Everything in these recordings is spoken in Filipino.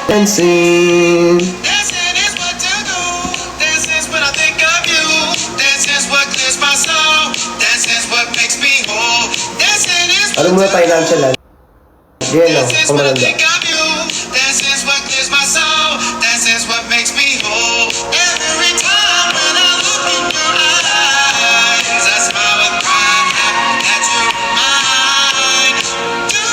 dancing. Dancing is what you do. Dancing is when I think of you. Dancing is what clears my soul. Dancing is what makes me whole. Dancing is what Ano muna financial lang? Yan o, Dancing is kung when I maganda. think of you. Dancing is what clears my soul. Dancing is what makes me whole. Every time when I look in your eyes, I smile with pride that you're mine. Do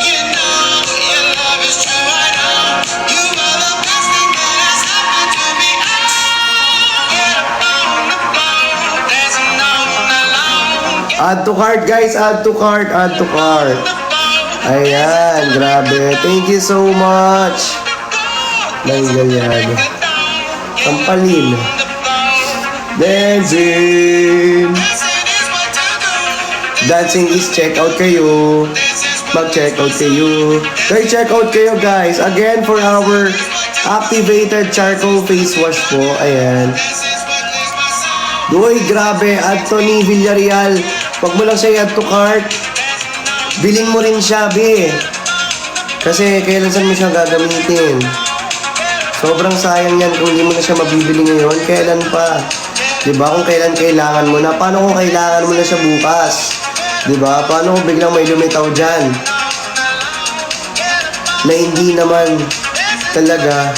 you know your love is true? I know you are the best thing that has happened to me. Get up on the floor, dancing all alone. Add to cart guys, add to cart, add to cart. Ayan, grabe. Thank you so much. Ganyan. Kampalin. Dancing. Dancing is check out kayo. Mag-check out kayo. Guys, check out kayo guys. Again, for our activated charcoal face wash po. Ayan. Uy, grabe. Anthony Villarreal. Wag mo lang siya i-add to cart. Bilhin mo rin siya, be. Kasi kailan saan mo siya gagamitin. Sobrang sayang yan kung hindi mo na siya mabibili ngayon. Kailan pa? Diba? Kung kailan kailangan mo na. Paano kung kailangan mo na siya bukas? Diba? Paano kung biglang may lumitaw dyan? Na hindi naman talaga.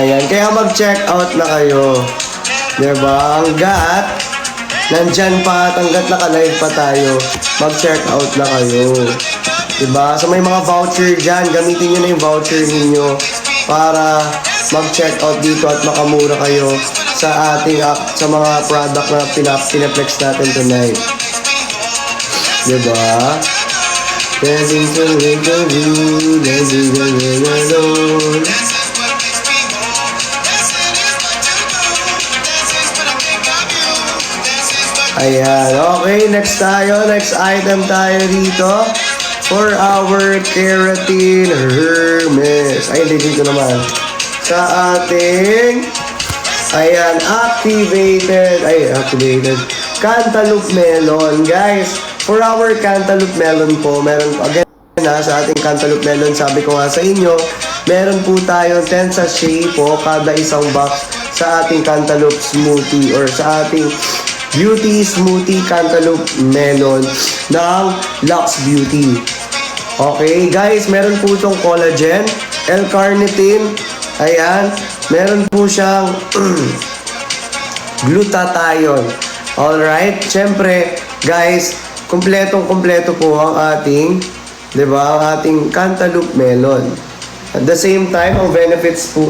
Ayan. Kaya mag-check out na kayo. Diba? Hanggat nandyan pa at hanggat naka-live pa tayo, mag-check out na kayo. Diba? So may mga voucher dyan, gamitin nyo na yung voucher ninyo para mag-check out dito at makamura kayo sa ating sa mga product na pinaplex natin tonight. Diba? Dancing to you, dancing to you. Ayan, okay, next tayo, next item tayo dito for our keratin Hermes. Ay, hindi dito naman. Sa ating, ayan, activated cantaloupe melon. Guys, for our cantaloupe melon po, meron po, again, sa ating cantaloupe melon, sabi ko nga sa inyo, meron po tayo 10 sachet po kada isang box sa ating cantaloupe smoothie or sa ating Beauty Smoothie Cantaloupe Melon ng Lux Beauty. Okay, guys, meron po itong collagen, L-carnitine, ayan, meron po siyang glutathione. Alright, syempre, guys, kompletong-kompleto po ang ating, diba, ang ating Cantaloupe Melon. At the same time, ang benefits po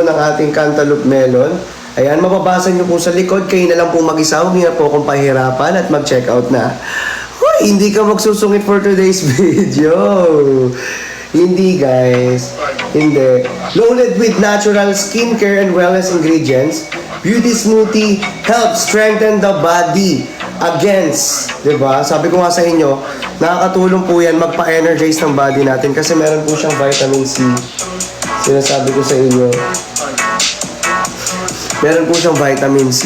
ng ating Cantaloupe Melon, ayan, mababasa nyo po sa likod. Kayo na lang po mag-isa. Huwag na po akong pahirapan at mag-check out na. Uy, hindi ka magsusungit for today's video. Hindi, guys. Hindi. Loaded with natural skincare and wellness ingredients, Beauty Smoothie helps strengthen the body against, diba? Sabi ko nga sa inyo, nakakatulong po yan magpa-energize ng body natin kasi meron po siyang vitamin C. Sinasabi ko sa inyo. Meron po siyang vitamin C.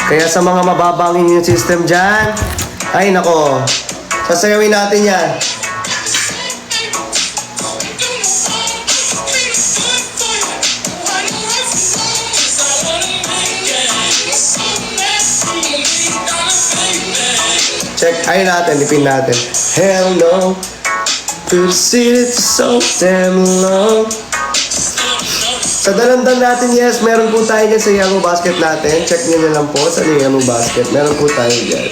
Kaya sa mga mababang immune system dyan, ay nako, sasayawin natin yan. Check, ayun natin, ipin natin. Hell no, to see it so damn long. Sa dalandan natin, yes, meron po tayo dyan sa yellow basket natin. Check nyo na lang po sa yellow basket. Meron po tayo dyan.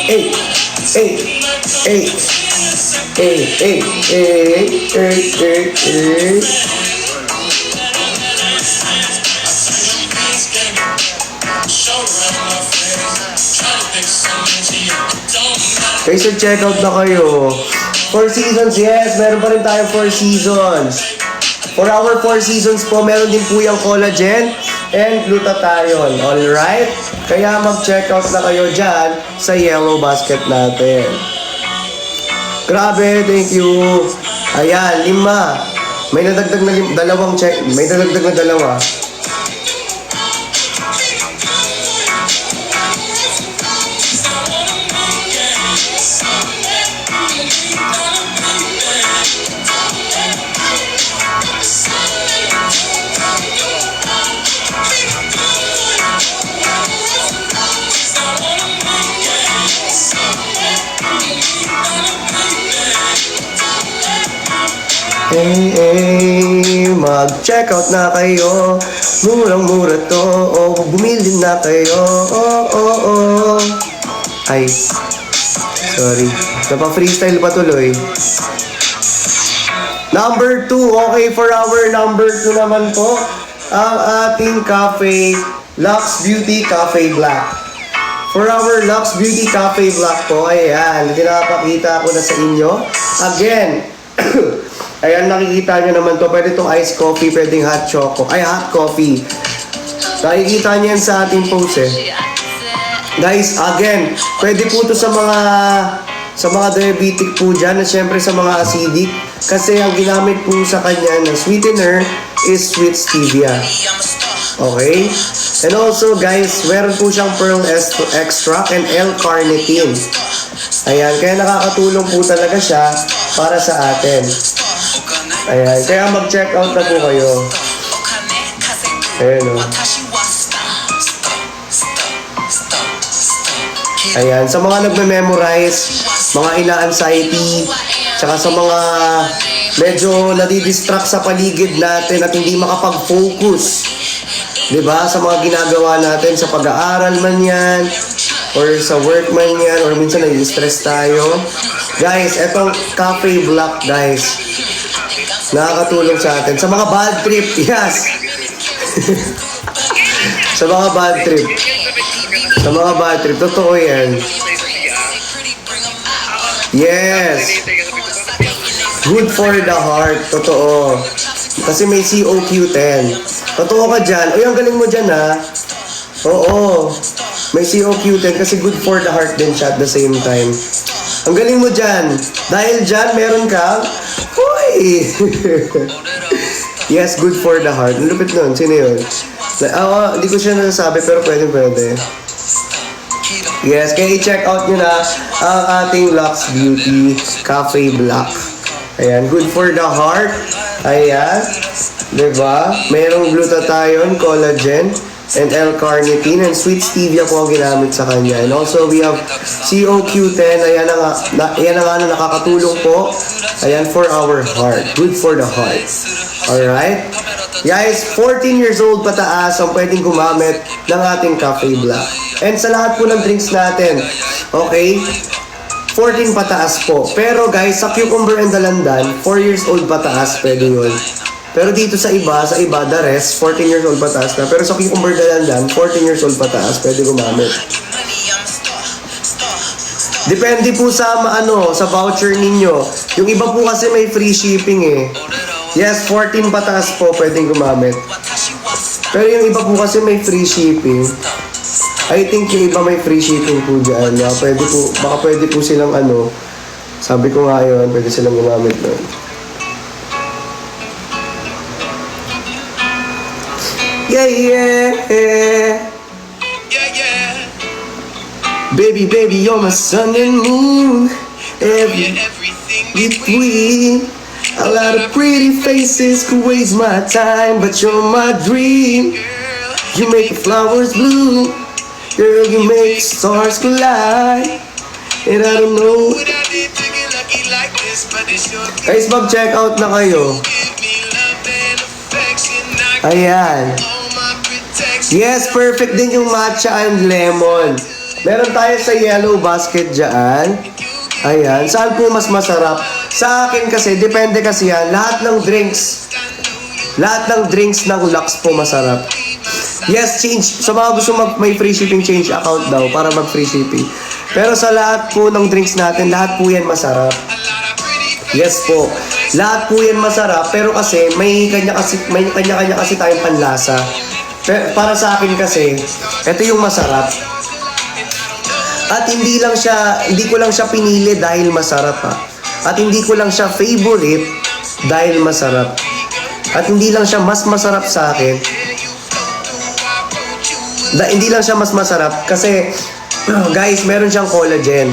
Hey! Hey! Hey! Hey! Hey! Hey! Hey! Hey! Okay, so check out na kayo. 4 seasons, yes. Meron pa rin tayong 4 seasons. For our 4 seasons po, meron din po yung collagen and glutathione. Alright? Kaya mag-check out na kayo dyan sa yellow basket natin. Grabe, thank you. Ayan, 5. May nadagdag na dalawang check. May nadagdag na dalawa. Mag-check out na kayo. Murang-mura to. Bumili na kayo. Ay, sorry. Napa-freestyle pa tuloy. Number 2. Okay, for our number 2 naman po, ang ating cafe, Lux Beauty Cafe Black. For our Lux Beauty Cafe Black po, ayan, pinapakita ko na sa inyo. Again, ayan, nakikita nyo naman to. Pwede itong iced coffee, pwedeng hot coffee. Nakikita nyo yan sa ating post eh. Guys, again, pwede po ito sa mga diabetic po dyan, at syempre sa mga acidic. Kasi ang ginamit po sa kanya na sweetener is sweet stevia. Okay? And also guys, meron po siyang pearl extract and L-carnitine. Ayan, kaya nakakatulong po talaga siya para sa atin. Ayan, kaya mag-check out na po kayo. Ayan o. Ayan, sa mga nagme-memorize, mga ina-anxiety, tsaka sa mga medyo nadidistract sa paligid natin at hindi makapag-focus. Diba? Sa mga ginagawa natin, sa pag-aaral man yan, or sa work man yan, or minsan nai-stress tayo. Guys, etong Cafe Black, guys, nakakatulong sa atin. Sa mga bad trip, yes! Sa mga bad trip. Sa mga bad trip, totoo yan. Yes! Good for the heart, totoo. Kasi may COQ10. Totoo ka dyan. Uy, ang galing mo dyan ha. Oo. May COQ10 kasi good for the heart din siya at the same time. Ang galing mo dyan. Dahil dyan, meron kang... Uy! Yes, good for the heart. Ang lupit nun. Sino yun? Hindi ko siya nasasabi pero pwede. Yes, kaya i-check out nyo na ang ating Lux Beauty Cafe Black. Ayan, good for the heart. Ayan, diba? Mayroong glutathione, collagen, and L-carnitine, and sweet stevia po ang ginamit sa kanya. And also, we have COQ10. Ayan na nga na nakakatulong po. Ayan, for our heart. Good for the heart. Alright? Guys, 14 years old pataas ang pwedeng gumamit ng ating Cafe Black. And sa lahat po ng drinks natin, okay? 14 pataas po. Pero guys, sa cucumber and dalandan, 4 years old pataas, pwede yun. Pero dito sa iba, the rest, 14 years old pataas na. Pero sa cucumber dalandan, 14 years old pataas, pwede gumamit. Depende po sa sa voucher ninyo. Yung iba po kasi may free shipping eh. Yes, 14 pataas po pwedeng gumamit. Pero yung iba po kasi may free shipping. I think yung iba may free shipping po dyan. Baka pwede po silang sabi ko nga yun, pwede silang gumamit nun. Yeah. Baby, you're my sun and moon. Between a lot of pretty faces could waste my time, but you're my dream. You make the flowers bloom. Girl, you make stars collide. And I don't know. Guys, mag-check out na kayo. Ayan. Yes, perfect din yung matcha and lemon. Meron tayo sa yellow basket dyan. Ayan. Saan po mas masarap? Sa akin kasi, depende kasi yan. Lahat ng drinks ng Lux po masarap. Yes, change. Sa mga gusto may free shipping, change account daw para mag-free shipping. Pero sa lahat po ng drinks natin, lahat po yan masarap. Yes po. Lahat po yan masarap, pero kasi may kanya-kanya kasi tayong panlasa. Pero para sa akin kasi, ito yung masarap. At hindi ko lang siya pinili dahil masarap ha. At hindi ko lang siya favorite dahil masarap. At hindi lang siya mas masarap sa akin. Hindi lang siya mas masarap kasi guys, meron siyang collagen.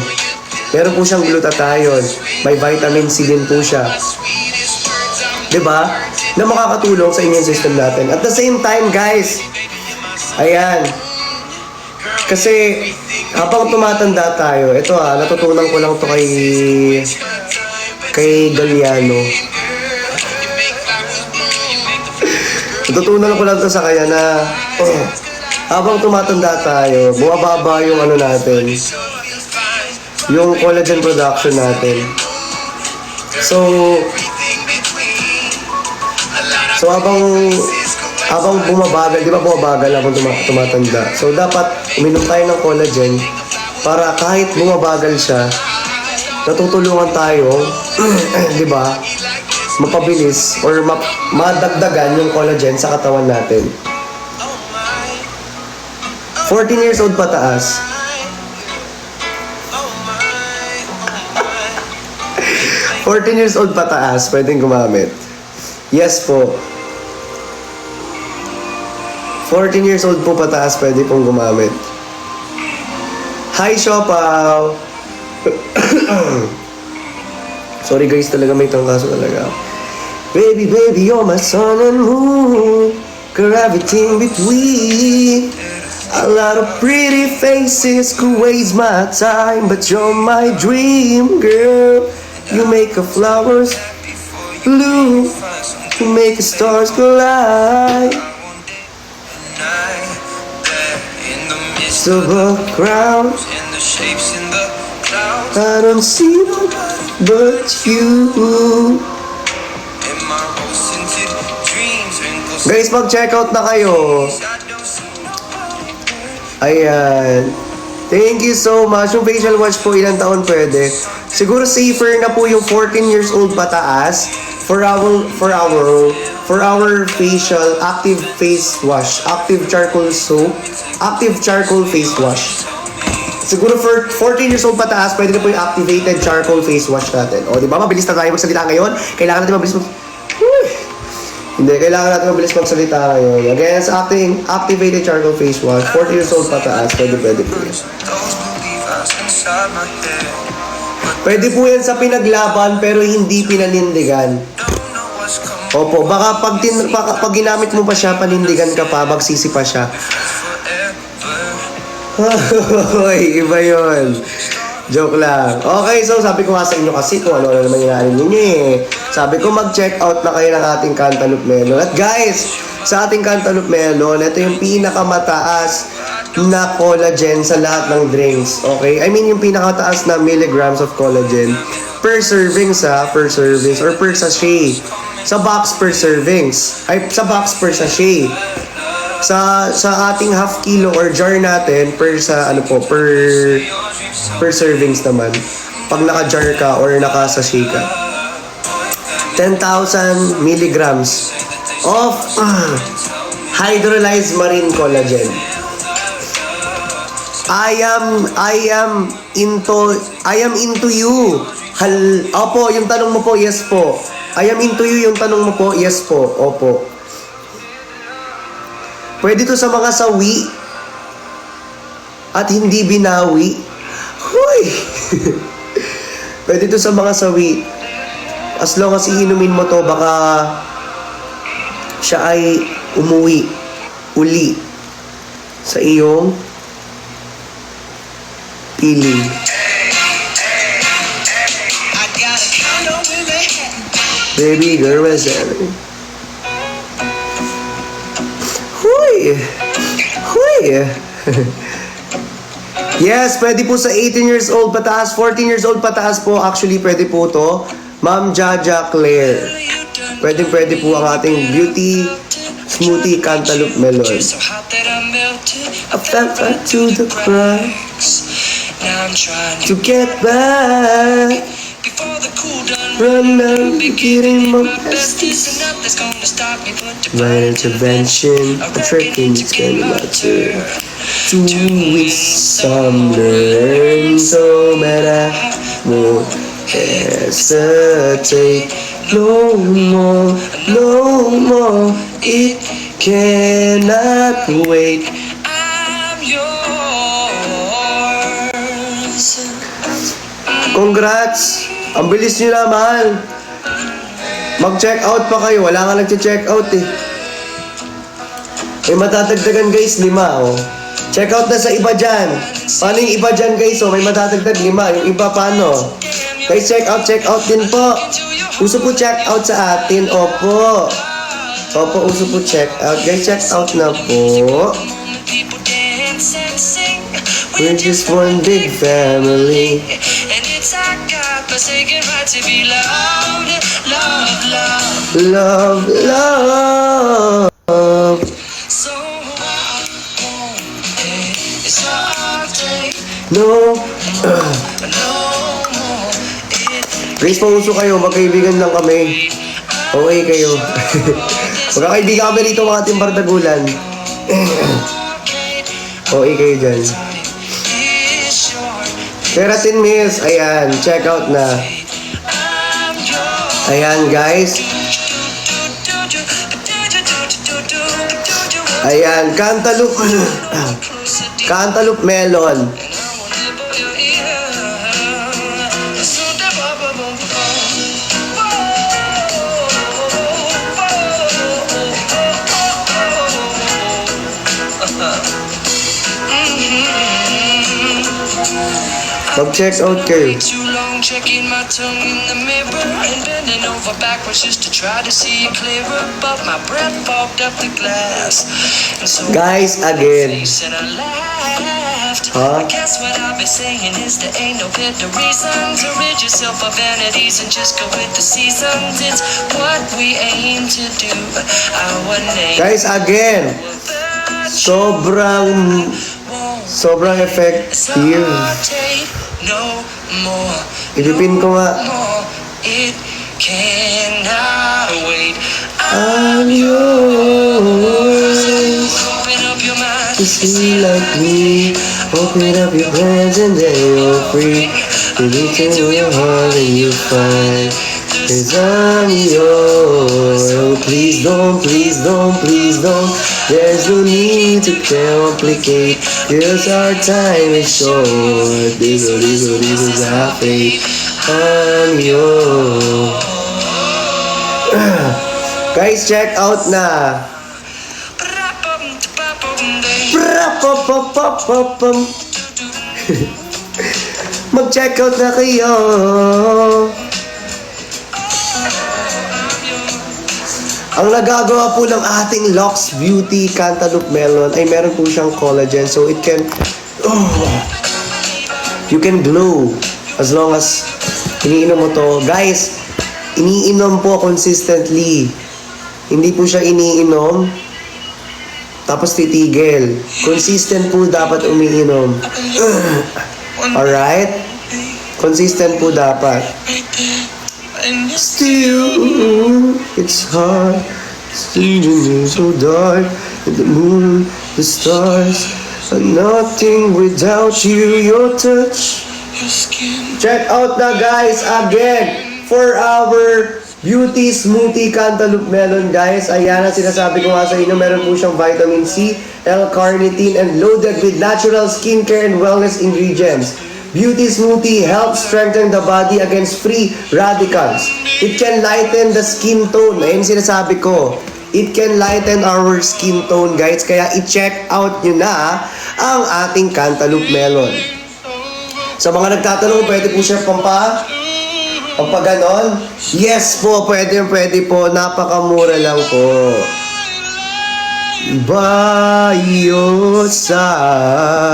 Meron po siyang glutathione. May vitamin C din po siya. 'Di ba? Na makakatulong sa immune system natin. At the same time, guys, ayan. Kasi habang tumatanda tayo, ito natutunan ko lang to kay Galliano. Natutunan ko lang to sa kanya na habang tumatanda tayo, bumababa yung ano natin, yung collagen production natin. So habang bumabagal, di ba bumabagal habang tumatanda. So dapat uminom tayo ng collagen para kahit bumabagal siya, natutulungan tayo, di ba, mapabilis or madagdagan yung collagen sa katawan natin. 14 years old pataas. 14 years old pataas, pwedeng gumamit. Yes po. 14 years old po pataas, pwede pong gumamit. Hi, Siopaw! Sorry guys, talaga may tangkaso talaga. Baby, baby, you're my sun and moon. Gravity between. A lot of pretty faces could waste my time, but you're my dream, girl. You make the flowers blue. You make the stars collide. Of a crowd, I don't see nobody but you. Guys, mag-check out na kayo. Ayan. Thank you so much. Yung facial wash po, ilang taon pwede? Siguro safer na po yung 14 years old pataas for our facial active face wash, active charcoal soap, active charcoal face wash. Siguro for 14 years old pataas, pwede na po yung activated charcoal face wash natin. O, di ba? Mabilis na tayo magsalita ngayon. Kailangan natin mabilis Hindi, kailangan natin mabilis magsalita ngayon. Again, sa ating activated charcoal face wash, 14 years old pataas, pwede po yan. Pwede po yan sa pinaglaban, pero hindi pinanindigan. Opo, baka pag ginamit mo pa siya, panindigan ka pa, magsisi pa siya. Hoy, iba yun. Joke lang. Okay, so sabi ko nga sa inyo kasi kung ano naman yung naanin ninyo eh. Sabi ko mag-check out na kayo ng ating Cantaloupe Melon. At guys, sa ating Cantaloupe Melon, ito yung pinakamataas na collagen sa lahat ng drinks. Okay? I mean yung pinakamataas na milligrams of collagen per servings per servings or per sachet. Sa box per servings. Ay, sa box per sachet. Sa ating half kilo or jar natin per servings naman. Pag naka-jar ka or naka-sachet ka. 10,000 milligrams of hydrolyzed marine collagen. I am into you. Opo, yung tanong mo po, yes po. I am into you, yung tanong mo po, yes po. Opo. Pwede to sa mga sawi at hindi binawi. Huy! Pwede to sa mga sawi. As long as iinumin mo to, baka siya ay umuwi uli sa iyong feeling. Baby girl, where's that? Huy! Huy! Yes, pwede po sa 18 years old pataas, 14 years old pataas po. Actually, pwede po to. Ma'am Jaja Claire. Pwede po ang ating beauty smoothie Cantaloupe Melon. I fell right to the cracks. To get back. Run down, getting my besties. My intervention, a tricking, it's gonna matter. 2 weeks, some learn, so man, I won't hesitate. No more, it cannot wait. I'm yours. Congrats! Ang bilis nyo naman. Mag-check out pa kayo. Wala nga nag-check out eh. May matatagdagan guys, 5 oh. Check out na sa iba dyan. Paano yung iba dyan guys oh? May matatagdag 5. Yung iba paano? Guys, check out din po. Gusto po check out sa atin. Opo. Opo, uso po check out. Guys, check out na po. People dance and sing. We're just one big family. And it's our God-forsaken right to be loved. Love, love. Love, love. So I won't hesitate No. no more. Guys, pauso kayo. Magkaibigan lang kami. Okay kayo. Magkakaibigan kami rito mga ating bardagulan. Okay kayo dyan. Keratin Mills. Ayan. Check out na. Ayan guys. Ayan. Cantaloupe. Cantaloupe melon. Mag-check out kayo. Too long checking my tongue in the mirror and bending over backwards just to try to see clearer, but my breath fogged up the glass. And so Guys, again. I said I laughed. Huh? I guess what I've been saying is there ain't no better reason to rid yourself of vanities and just go with the seasons. It's what we aim to do. Our name. Guys, again. Sobrang effective. No more. Ipipin ko nga. More. It cannot wait. I'm yours. Open up your mind. To see like me. Open up your hands and then you're free. You reach into your heart and you find. 'Cause I'm yours. Oh, please don't, please don't, please don't. There's no need to complicate. 'Cause our time is short. This is our fate. I'm yours. Guys, check out na. Pra-pa-pa-pa-pa-pam. Mag-check out na kayo. Ang nagagawa po ng ating Lux Beauty Cantaloupe Melon ay meron po siyang collagen, so it can you can glow as long as iniinom mo to. Guys, iniinom po consistently. Hindi po siya iniinom tapos titigil. Consistent po dapat umiinom. Alright? Consistent po dapat. Still, it's hard. Still, so dark. The moon, the stars are nothing without you. Your touch. Check out na guys again for our Beauty Smoothie Cantaloupe Melon guys. Ayan ang sinasabi ko nga sa inyo. Meron po siyang vitamin C, L-carnitine, and loaded with natural skincare and wellness ingredients. Beauty Smoothie helps strengthen the body against free radicals. It can lighten the skin tone. Ayun sinasabi ko. It can lighten our skin tone, guys. Kaya i-check out nyo na ang ating Cantaloupe Melon. Sa mga nagtatanong, pwede po siya pampaganon? Yes po, pwede po. Napakamura lang po. By your side.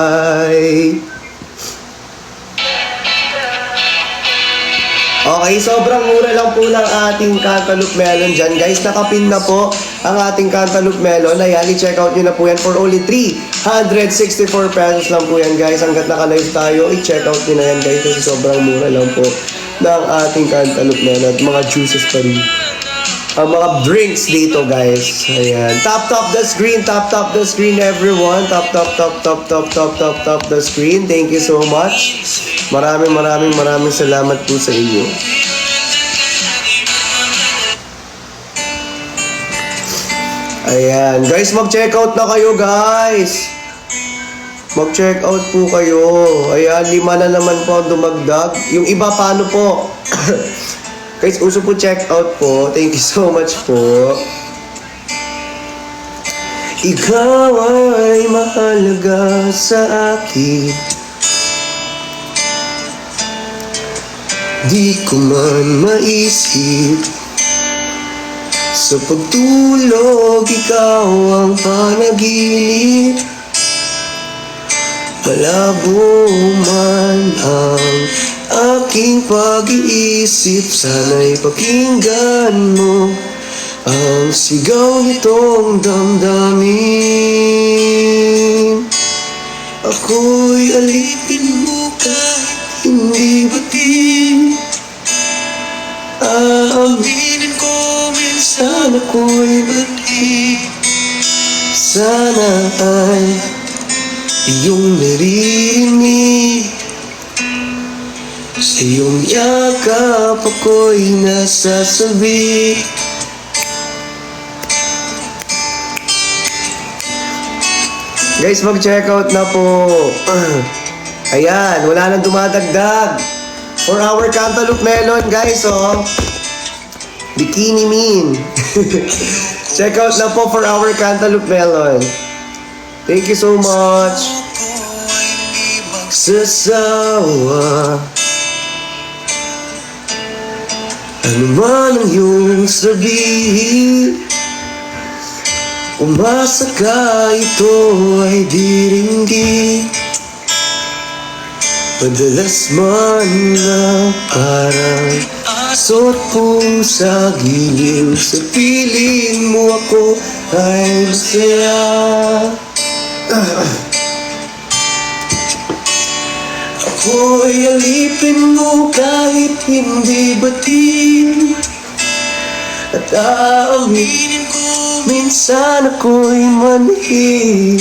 Okay, sobrang mura lang po ng ating Cantaloupe Melon dyan. Guys, nakapin na po ang ating Cantaloupe Melon. Ayan, i-check out nyo na po yan for only 364 pesos lang po yan, guys. Hanggat naka-live tayo, i-check out nyo na yan, guys. Kasi sobrang mura lang po ng ating Cantaloupe Melon. At mga juices pa rin. Ang mga drinks dito, guys. Ayan. Tap the screen, the screen, everyone. Tap the screen. Thank you so much. Maraming salamat po sa inyo. Ayan. Guys, mag-check out na kayo, guys. Mag-check out po kayo. Ayan, 5 na naman po ang dumagdag. Yung iba, paano po? Guys, uso po check out po. Thank you so much po. Ikaw ay mahalaga sa akin. Di ko man maisip Sa pagtulog, ikaw ang panaginip. Malabo man ang aking pag-iisip, sana'y pakinggan mo ang sigaw nitong damdamin. Ako'y alipin mo kahit hindi batin. Aaminin ko minsan ako'y mali. Sana ay iyong naririnig. Sa iyong yakap ako'y nasasabi. Guys, mag-check out na po. Ayan, wala nang dumadagdag. For our Cantaloupe Melon, guys, oh. Bikini Mean. Check out na po for our Cantaloupe Melon. Thank you so much. Magsasawa. Ano man ang iyong sabihin, umasa ka, ito ay diringgin. Madalas man na parang aso't pusa, giliw sa piling mo ako ay masaya. Ako'y alipin mo kahit hindi batin. At aaminin ko minsan ako'y manhid.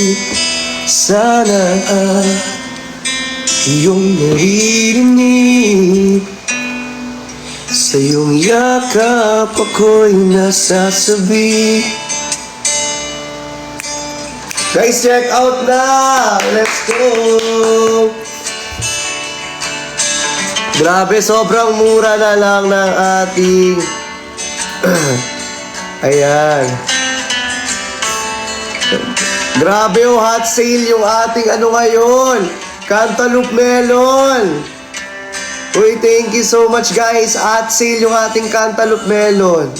Sana iyong naririnig. Sa iyong yakap ako'y nasasabi. Guys, check out na! Let's go! Grabe, sobrang mura na lang ng ating ayan. Grabe, oh, hot sale yung ating ano ngayon, Cantaloupe Melon. Uy, thank you so much, guys. Hot sale yung ating Cantaloupe Melon.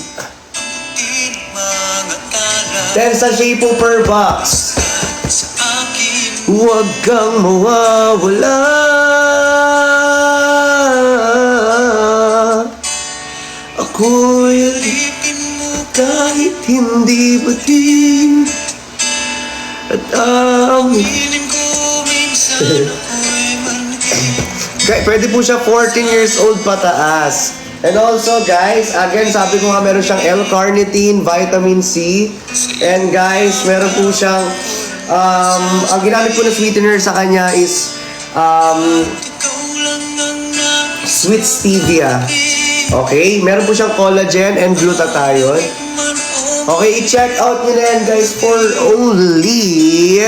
10 sachet po per box. Huwag kang mawawala. Ako'y alipin mo kahit hindi batin. At aaminin ko minsan ako'y manhid. Pwede po siya 14 years old pataas. And also, guys, again, sabi ko nga meron siyang L-carnitine, vitamin C. And guys, meron po siyang ang ginamit ko na sweetener sa kanya is sweet stevia. Okay? Meron po siyang collagen and glutathione. Okay, i-check out nyo na yan, guys, for only,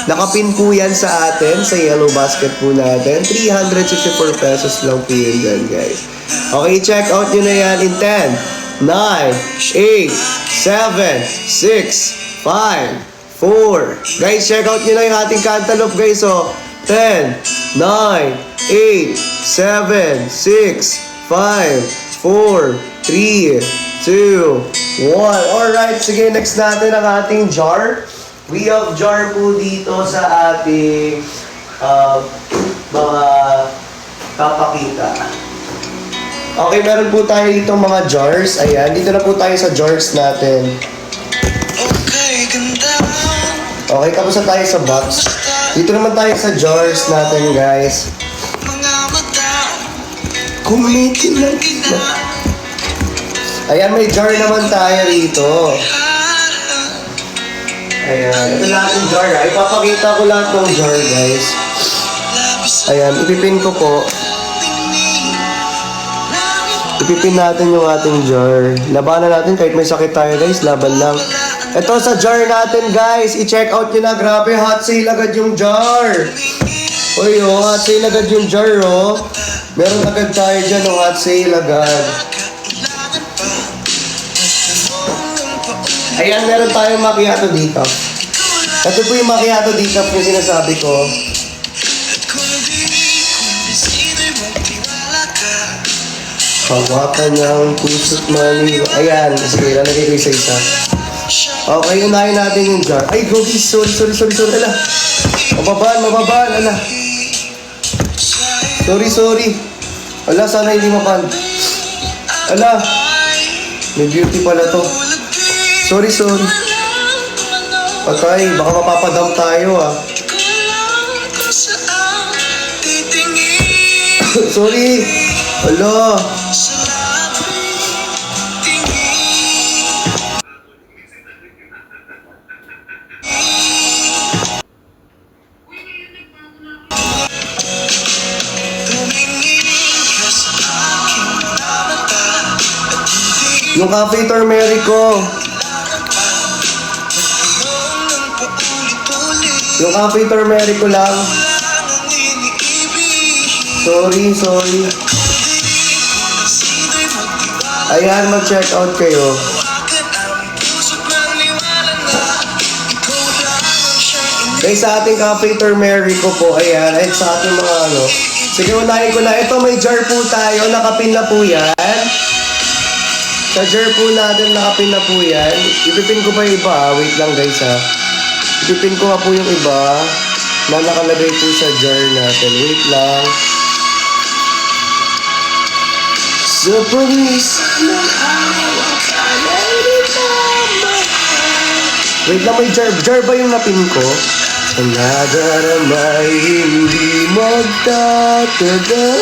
nakapin po yan sa atin, sa yellow basket po natin. 364 pesos lang po yun dyan, guys. Okay, check out nyo na yan in 10, 9, 8, 7, 6, 5, 4. Guys, check out nyo na yung ating Cantaloupe, guys, oh. 10, 9, 8, 7, 6, 5, 4, 3, 2, 1. Alright, sige, next natin ang ating jar. We have jar po dito sa ating mga papakita. Okay, meron po tayo dito mga jars. Ayan, dito na po tayo sa jars natin. Okay, tapos na tayo sa box. Dito naman tayo sa jars natin, guys. Kumikinig na. Ayan, may jar naman tayo rito. Ayan, ito lahat ng jar. Ipapakita ko lahat ng jar, guys. Ayan, ipipin ko po. Ipipin natin yung ating jar. Labanan natin kahit may sakit tayo, guys. Laban lang. Ito sa jar natin, guys. I-check out nyo na. Grabe, hot sale agad yung jar. Uy, oh, hot sale agad yung jar, oh. Meron agad tayo dyan, oh, hot sale agad. Ayan, meron tayong macchiato dito. Ito po yung macchiato dito yung sinasabi ko. Hawakan ng puso't mani. Ayan, sige, lalagay ko isa-isa. Okay, unahin natin yung jar. Ay, gogi, sorry. Ala. Mababaan, ala. Sorry. Ala, sana hindi mapan. Ala. May beauty pala to. Sorry. Patay, baka mapapadam tayo ah. Sorry. Ala. Yung cafe turmeric ko. Yung cafe turmeric ko lang. Sorry. Ayan, mag-check out kayo. Guys, sa ating cafe turmeric ko po, ayan, ay sa ating mga ano. Sige, unahin ko na. Ito, may jar po tayo. Nakapin na po yan. Sa jar po natin, nakapin na po yan. Ipipin ko pa yung iba. Wait lang guys ha. Ipipin ko nga po yung iba na nakalagay po sa jar natin. Wait lang. Sa pag-isa ng awa ka na wait lang, may jar. Jar ba yung napin ko? Ang nadaramay hindi magtatagal.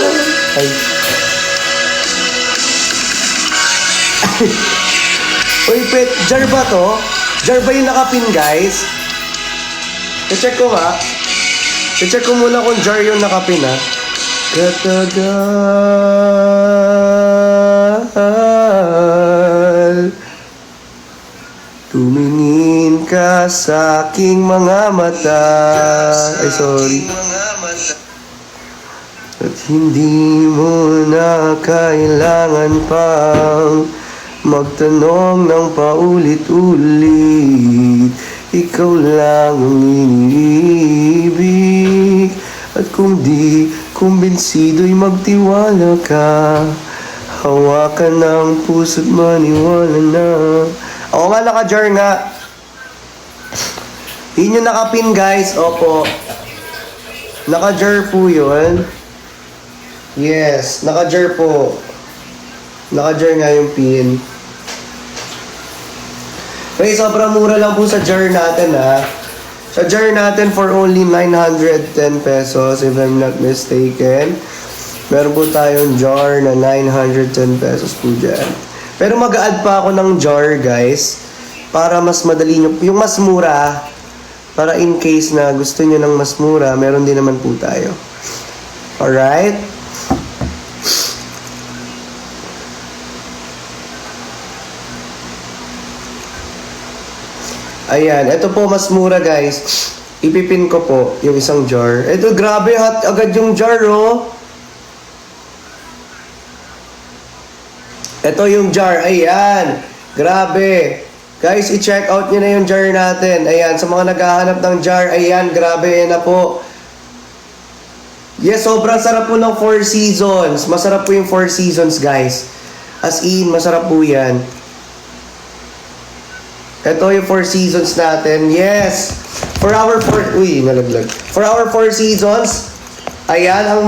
Ay. Uy, pet, jar ba to? Jar ba yung nakapin, guys? I-check ko ha. I-check ko muna kung jar yung nakapin ha. Katagal tumingin ka sa aking mga mata. Ay, sorry. At hindi mo na kailangan pang magtanong ng paulit-ulit. Ikaw lang ang iniibig. At kung di kumbinsido'y magtiwala ka. Hawakan ng puso't maniwala na. Oo nga, naka-jar nga. Yun yung nakapin, guys. Opo. Naka-jar po yun. Yes, naka-jar po. Naka-jar nga yung pin. Okay, sobrang mura lang po sa jar natin ha. Sa jar natin for only 910 pesos if I'm not mistaken. Meron po tayong jar na 910 pesos po dyan. Pero mag-a-add pa ako ng jar guys. Para mas madali nyo. Yung mas mura. Para in case na gusto nyo ng mas mura, meron din naman po tayo. Alright? Ayan, ito po mas mura guys. Ipipin ko po yung isang jar. Ito, grabe hot agad yung jar oh. Ito yung jar, ayan. Grabe. Guys, i-check out nyo na yung jar natin. Ayan, sa mga naghahanap ng jar, ayan, grabe yan na po. Yes, sobrang sarap po ng 4 seasons. Masarap po yung 4 seasons guys. As in, masarap po yan. Ito yung 4 seasons natin. Yes! For our 4... Uy, nalaglag. For our 4 seasons, ayan, ang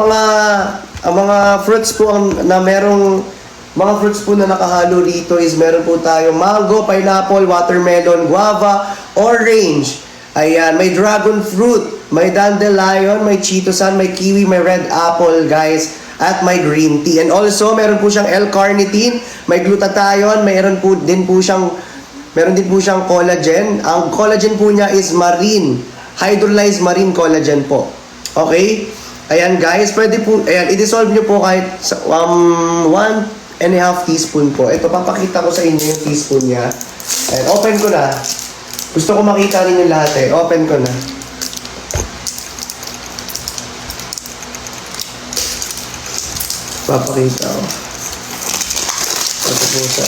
mga fruits po na merong... Mga fruits po na nakahalo dito is meron po tayo mango, pineapple, watermelon, guava, orange. Ayan, may dragon fruit, may dandelion, may chitosan, may kiwi, may red apple, guys. At may green tea. And also, meron po siyang L-carnitine, may glutathione, meron din po siyang collagen. Ang collagen po niya is marine. Hydrolyzed marine collagen po. Okay? Ayan guys, pwede po, ayan, i-dissolve nyo po kahit 1.5 teaspoon po. Ito, papakita ko sa inyo yung teaspoon niya. Ayan, open ko na. Gusto ko makita ninyo lahat eh. Open ko na. Papakita ko. Ito po sa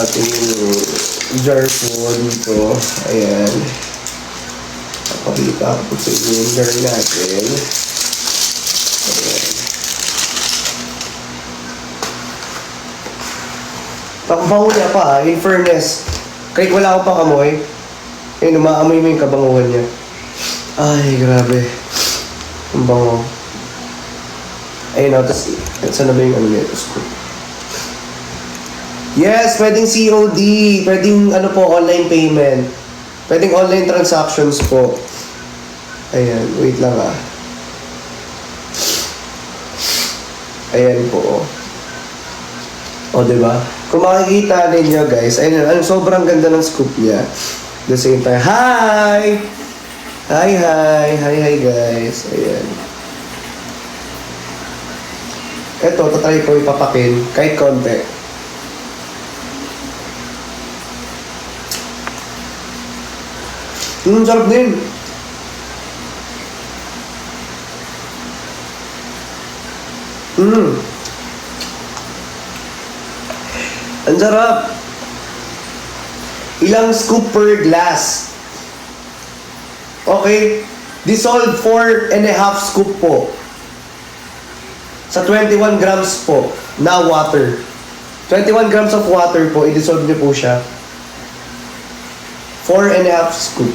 ating jar po dito. Ayan. Papakita ko po sa inyo yung jar natin. Ayan. Ang bango niya pa, in fairness. Kahit wala akong pang-amoy, umaamoy mo yung kabanguhan niya. Ay, grabe. Ang bango. Ayun o, tapos, saan na ba yung ano nito? Yes, pwedeng COD. Pwedeng online payment. Pwedeng online transactions po. Ayan, wait lang ah. Ayan po. O, diba? Kung makikita ninyo guys, ayun, sobrang ganda ng scoop niya. The same time, hi! Hi guys. Ayan. Ito, tatry ko ipapakin kahit konti. Sarap din. Ang sarap. Ilang scoop per glass. Okay. Dissolve 4.5 scoop po. Sa 21 grams po na water. 21 grams of water po, i-dissolve niyo po siya. 4.5 scoop.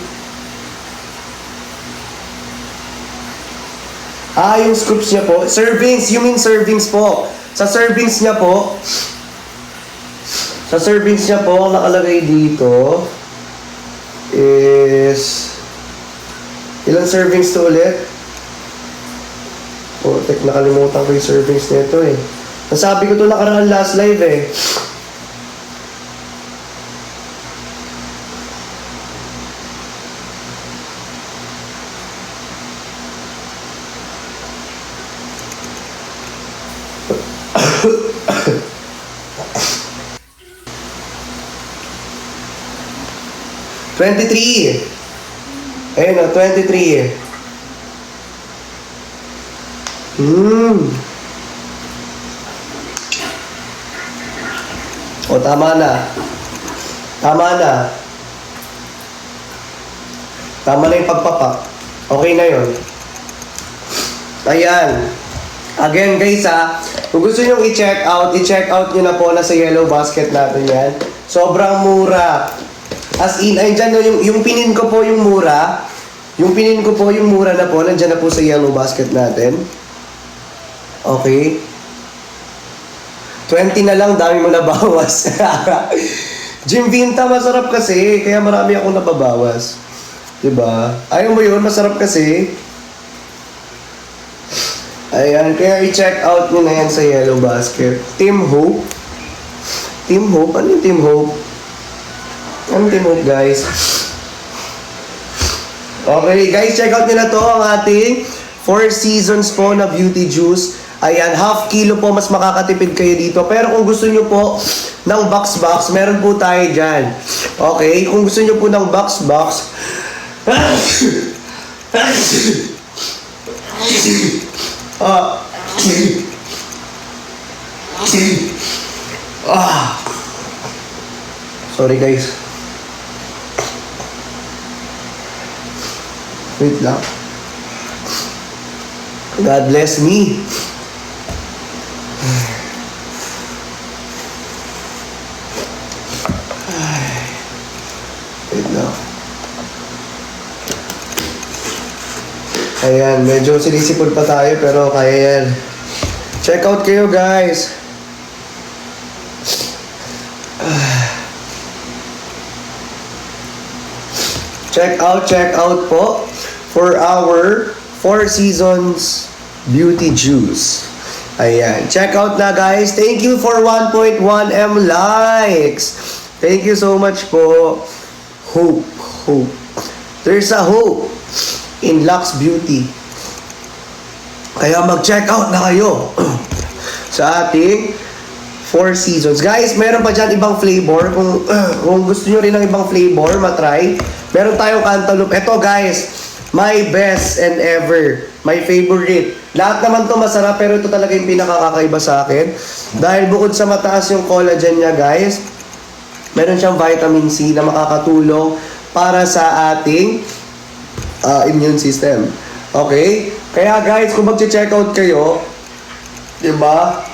Yung scoops niya po. Servings, you mean servings po. Sa servings niya po, ang nakalagay dito is ilang servings to ulit? Nakalimutan ko yung servings nito eh. Nasabi ko to nakaraan last live eh. Ayun o, 23. O, tama na. Tama na yung pagpapak. Okay na yun. Ayan. Again guys kung gusto nyo i-check out nyo na po na sa yellow basket natin yan. Sobrang mura. As in, ayun dyan, yung pinin ko po yung mura. Yung pinin ko po yung mura na po, nandyan na po sa yellow basket natin. Okay. 20 na lang, dami mo nabawas. Jim Vinta, masarap kasi, kaya marami akong nababawas. Diba? Ayaw mo yun, masarap kasi. Ayan, kaya i-check out nyo na yan sa yellow basket. Team Hope. Team Hope? Ano yung Team Hope? Ano Team Hope, guys? Okay, guys, check out nyo na to ang ating 4 seasons po na beauty juice. Ayan, half kilo po, mas makakatipid kayo dito. Pero kung gusto nyo po ng box, meron po tayo dyan. Okay, kung gusto nyo po ng box, sorry guys. Wait lang. God bless me. Wait lang. Ayan, medyo sinisipod pa tayo pero kaya yan. Check out kayo guys. Check out po for our 4 seasons beauty juice. Ayan, check out na guys. Thank you for 1.1 M likes. Thank you so much po. Hope. There's a hope in Lux Beauty. Kaya mag-check out na kayo sa ating 4 seasons. Guys, meron pa dyan ibang flavor. Kung gusto nyo rin ng ibang flavor, matry. Meron tayong cantaloupe. Ito guys, my best and ever. My favorite. Lahat naman to masarap, pero ito talaga yung pinakakakaiba sa akin. Dahil bukod sa mataas yung collagen niya guys, meron siyang vitamin C na makakatulong para sa ating immune system. Okay? Kaya guys, kung mag-check out kayo, diba?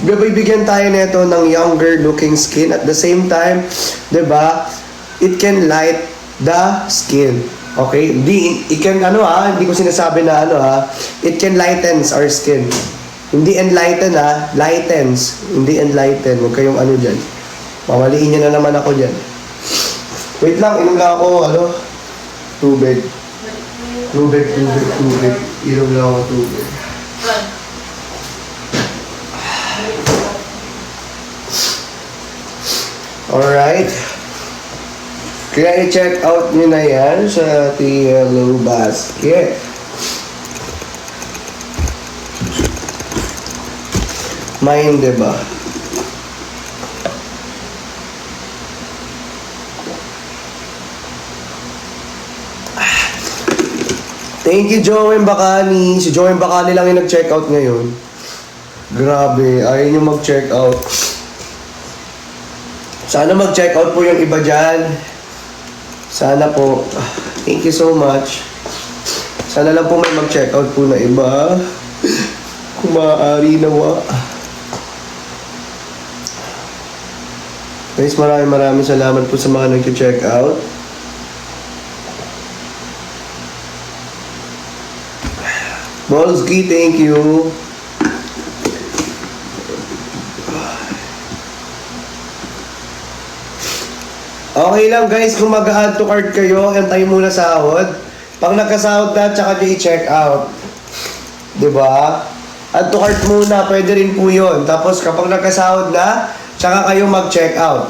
bibigyan tayo nito ng younger looking skin. At the same time, 'di ba? It can light the skin. Okay? It can hindi ko sinasabi na it can lightens our skin. Hindi enlighten lightens. Hindi enlighten. Huwag kayong dyan. Mamaliin niyo na naman ako dyan. Wait lang, inom lang ako, tubig. Tubig. Inom lang ako tubig. Alright. Kaya i-check out nyo na yan sa ating Yellow Basket. Mine, diba? Thank you, Joey Bacani. Si Joey Bacani lang yung nag-check out ngayon. Grabe, ayaw nyo mag-check out. Sana mag-check out po yung iba dyan. Sana po. Thank you so much. Sana lang po may mag-check out po na iba. Kung maaari nawa. Guys, maraming salamat po sa mga nag-check out. Bolski, thank you. Okay lang guys, kung mag-add to cart kayo, antayin muna sahod. Pag nagkasahod na, tsaka nyo i-check out. Diba? Add to cart muna, pwede rin po yun. Tapos kapag nagkasahod na, tsaka kayo mag-check out.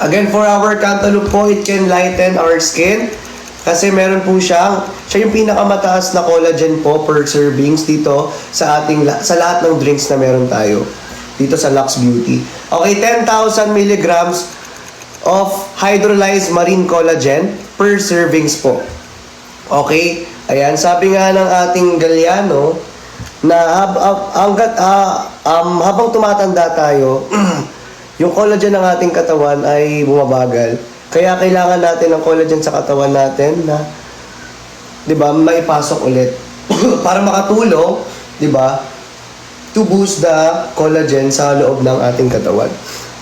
Again, for our cantaloupe po, it can lighten our skin. Kasi meron po siya yung pinakamataas na collagen po per servings dito sa lahat ng drinks na meron tayo. Dito sa Lux Beauty. Okay, 10,000 milligrams of hydrolyzed marine collagen per servings po. Okay? Ayan, sabi nga ng ating Galliano na habang tumatanda tayo, yung collagen ng ating katawan ay bumabagal. Kaya kailangan natin ng collagen sa katawan natin na, 'di ba, maipasok ulit para makatulong, 'di ba, to boost the collagen sa loob ng ating katawan,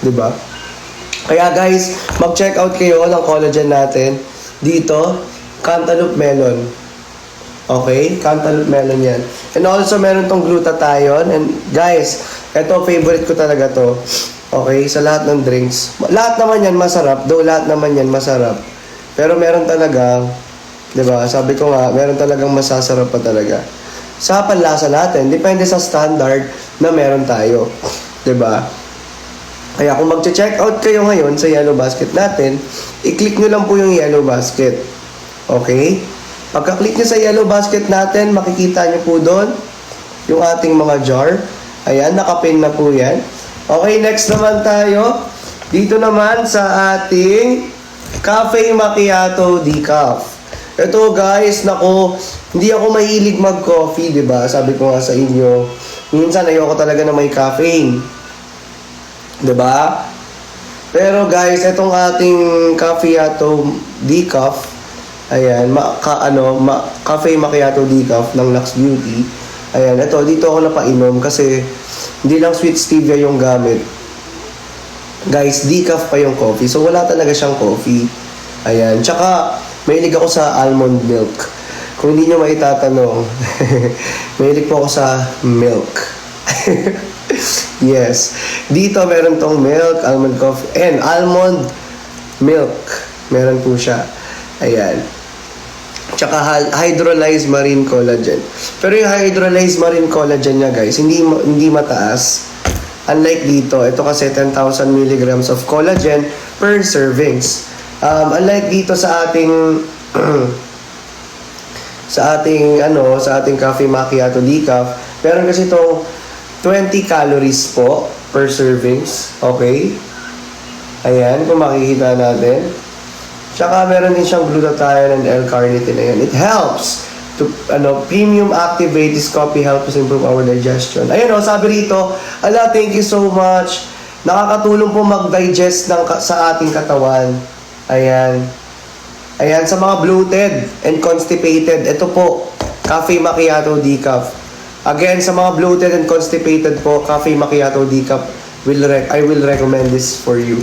'di ba? Kaya guys, mag-check out kayo ng collagen natin dito, cantaloupe melon. Okay? Cantaloupe melon yan. And also, meron tong glutathione. And guys, ito, favorite ko talaga to. Okay? Sa lahat ng drinks. Lahat naman yan masarap. Though lahat naman yan masarap. Pero meron talagang, diba? Sabi ko nga, meron talagang masasarap pa talaga. Sa panlasa natin, depende sa standard na meron tayo. Diba? Kaya kung mag-check out kayo ngayon sa Yellow Basket natin, i-click nyo lang po yung Yellow Basket. Okay? Pagka-click nyo sa Yellow Basket natin, makikita nyo po doon yung ating mga jar. Ayan, nakapin na po yan. Okay, next naman tayo. Dito naman sa ating Cafe Macchiato Decaf. Ito guys, nako, hindi ako mahilig mag-coffee, diba? Sabi ko nga sa inyo, minsan ayoko talaga na may caffeine. Diba? Pero guys, itong ating Macchiato Decaf, ayan, Cafe Macchiato Decaf ng Lux Beauty. Ayan, ito, dito ako napainom kasi hindi lang sweet stevia yung gamit. Guys, decaf pa yung coffee. So, wala talaga siyang coffee. Ayan, tsaka, mahilig ako sa almond milk. Kung hindi nyo maitatanong, mahilig po ako sa milk. Yes. Dito meron tong milk, almond coffee, and almond milk. Meron po siya. Ayan. Tsaka hydrolyzed marine collagen. Pero yung hydrolyzed marine collagen niya guys, hindi mataas. Unlike dito, ito kasi 10,000 milligrams of collagen per servings. Unlike dito sa ating sa ating Cafe Macchiato Decaf, meron kasi itong 20 calories po per servings. Okay? Ayan, kung makikita natin. Tsaka meron din siyang glutathione and L-carnitine. Ayan. It helps to, premium activate this coffee helps us improve our digestion. Ayan sabi rito, thank you so much. Nakakatulong po mag-digest sa ating katawan. Ayan. Ayan, sa mga bloated and constipated, ito po, Cafe Macchiato Decaf. Again, sa mga bloated and constipated po, Cafe Macchiato Decaf, I will recommend this for you.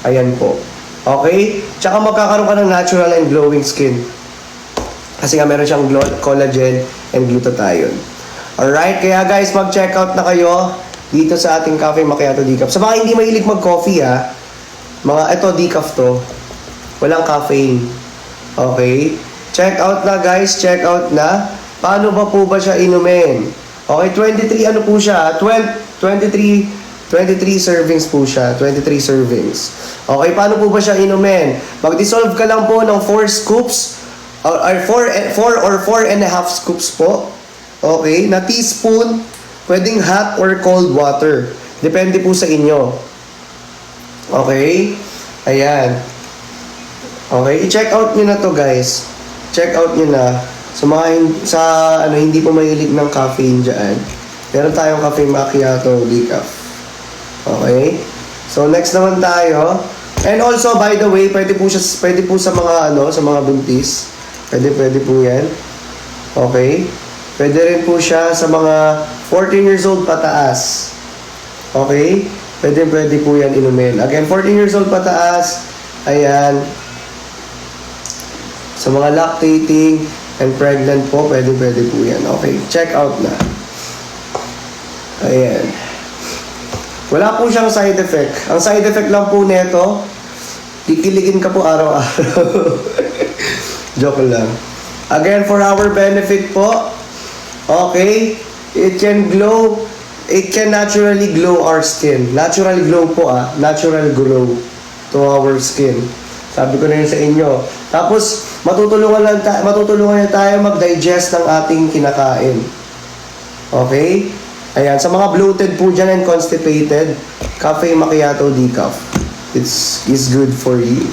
Ayan po. Okay? Tsaka magkakaroon ka ng natural and glowing skin. Kasi nga meron siyang collagen and glutathione. Alright? Kaya guys, mag-check out na kayo dito sa ating Cafe Macchiato Decaf. Sa mga hindi mahilig mag-coffee ito decaf to. Walang caffeine. Okay? Check out na guys, check out na. Paano ba po ba siya inumin? Okay, 23 ano po siya? 23 servings po siya. 23 servings. Okay, paano po ba siya inumin? Mag-dissolve ka lang po ng 4 scoops or 4 or 4 and a half scoops po. Okay, na teaspoon, pwedeng hot or cold water. Depende po sa inyo. Okay? Ayan. Okay, i-check out nyo na to guys. Check out nyo na. Sa mga hindi po mahilig ng caffeine dyan, meron tayong Cafe Macchiato Decaf. Okay? So next naman tayo. And also by the way, pwede po sa mga sa mga buntis. Pwede po 'yan. Okay? Pwede rin po siya sa mga 14 years old pataas. Okay? Pwede po 'yan inumin. Again, 14 years old pataas. Ayan. Sa mga lactating and pregnant po, pwede po yan. Okay, check out na. Ayan. Wala po siyang side effect. Ang side effect lang po nito, kikiligin ka po araw-araw. Joke lang. Again, for our benefit po, okay, it can naturally glow our skin. Natural glow po natural glow to our skin. Sabi ko na yun sa inyo. Tapos, matutulungan niya tayo mag-digest ng ating kinakain. Okay? Ayan, sa mga bloated po dyan and constipated, Cafe Macchiato Decaf. It's good for you.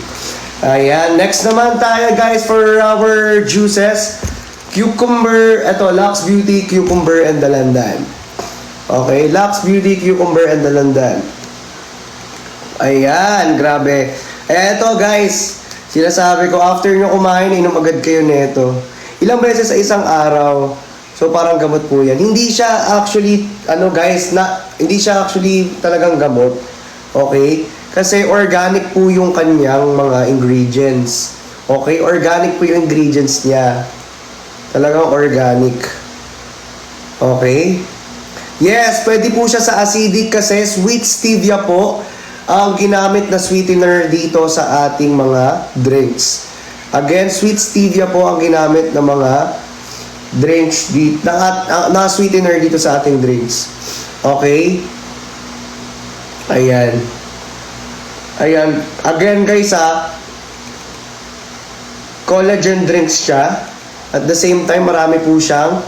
Ayan, next naman tayo guys for our juices. Cucumber, Lux Beauty, Cucumber, and Dalandan. Okay, Lux Beauty, Cucumber, and Dalandan. Ayan, grabe. Eto guys, sinasabi ko, after nyo kumain, inom agad kayo neto. Ilang beses sa isang araw. So parang gamot po yan. Hindi siya actually, hindi siya actually talagang gamot. Okay? Kasi organic po yung kanyang mga ingredients. Okay? Organic po yung ingredients niya. Talagang organic. Okay? Yes, pwede po siya sa acidic kasi sweet stevia po ang ginamit na sweetener dito sa ating mga drinks. Again, sweet stevia po ang ginamit na mga drinks na sweetener dito sa ating drinks. Okay? Ayan. Ayan. Again guys collagen drinks siya. At the same time, marami po siyang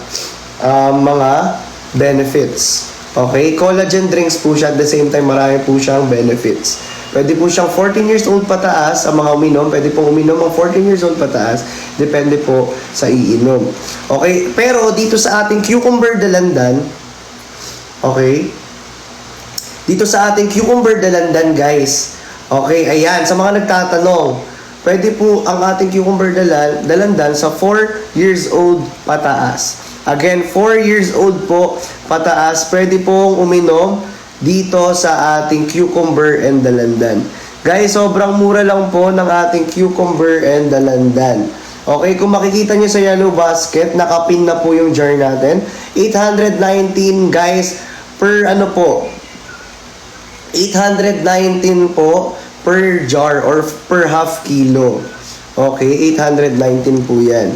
mga benefits. Okay, collagen drinks po siya, at the same time marami po siyang benefits. Pwede po siyang 14 years old pataas, ang mga uminom, pwede po uminom ang 14 years old pataas, depende po sa iinom. Okay, pero dito sa ating Cucumber Dalandan, okay, dito sa ating Cucumber Dalandan guys, okay, ayan, sa mga nagtatanong, pwede po ang ating Cucumber Dalandan sa 4 years old pataas. Again, 4 years old po pataas, pwede pong uminom dito sa ating Cucumber and Dalandan. Guys, sobrang mura lang po ng ating Cucumber and Dalandan. Okay, kung makikita nyo sa yellow basket, nakapin na po yung jar natin. 819 guys, per 819 po per jar or per half kilo. Okay, 819 po yan.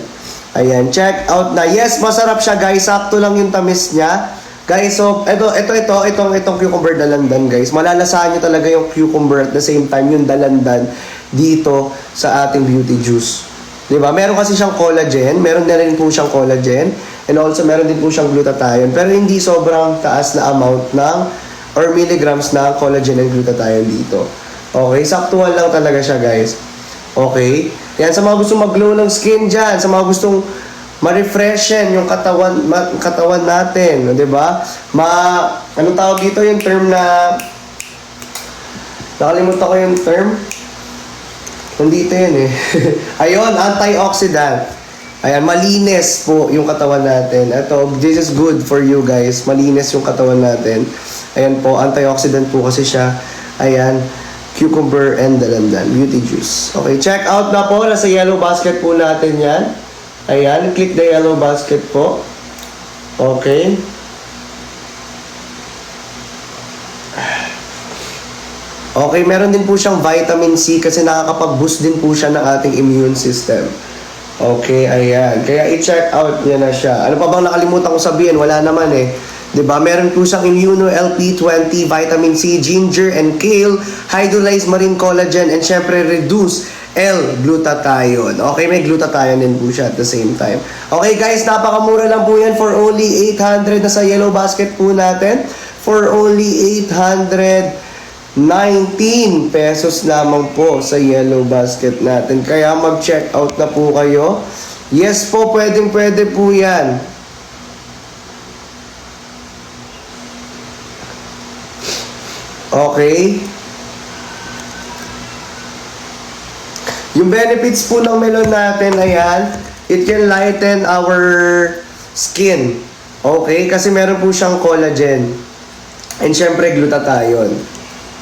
Ayan, check out na. Yes, masarap siya guys. Sakto lang yung tamis niya. Guys, so, itong Cucumber Dalandan guys. Malalasahan nyo talaga yung cucumber at the same time yung dalandan dito sa ating beauty juice. Diba? Meron kasi siyang collagen. Meron na rin po siyang collagen. And also, meron din po siyang glutathione. Pero hindi sobrang taas na amount or milligrams na collagen and glutathione dito. Okay, saktuhan lang talaga siya guys. Okay? Yan, sa mga gustong mag-glow ng skin dyan, sa mga gustong ma-refreshen yung katawan natin, di ba? Anong tawag dito yung term na, nakalimutan ko yung term. Nandito yun eh. Ayun, antioxidant. Ayan, malinis po yung katawan natin. Ito, this is good for you guys. Malinis yung katawan natin. Ayan po, antioxidant po kasi siya. Ayan, cucumber and dalandan, beauty juice. Okay, check out na po. Nasa yellow basket po natin yan. Ayan, click the yellow basket po. Okay. Okay, meron din po siyang vitamin C kasi nakakapag-boost din po siya ng ating immune system. Okay, ayan. Kaya i-check out niya na siya. Ano pa bang nakalimutan ko sabihin? Wala naman eh. 'Di ba? Meron po siyang Immuno LP20, vitamin C, ginger and kale, hydrolyzed marine collagen, and syempre reduce L-glutathione. Okay, may glutathione din po siya at the same time. Okay guys, napakamura lang po yan for only 800 na sa yellow basket po natin. For only 819 pesos lamang po sa yellow basket natin. Kaya mag-check out na po kayo. Yes po, pwede po yan. Okay. Yung benefits po ng melon natin, ayan, it can lighten our skin. Okay? Kasi meron po siyang collagen. And syempre, glutathione.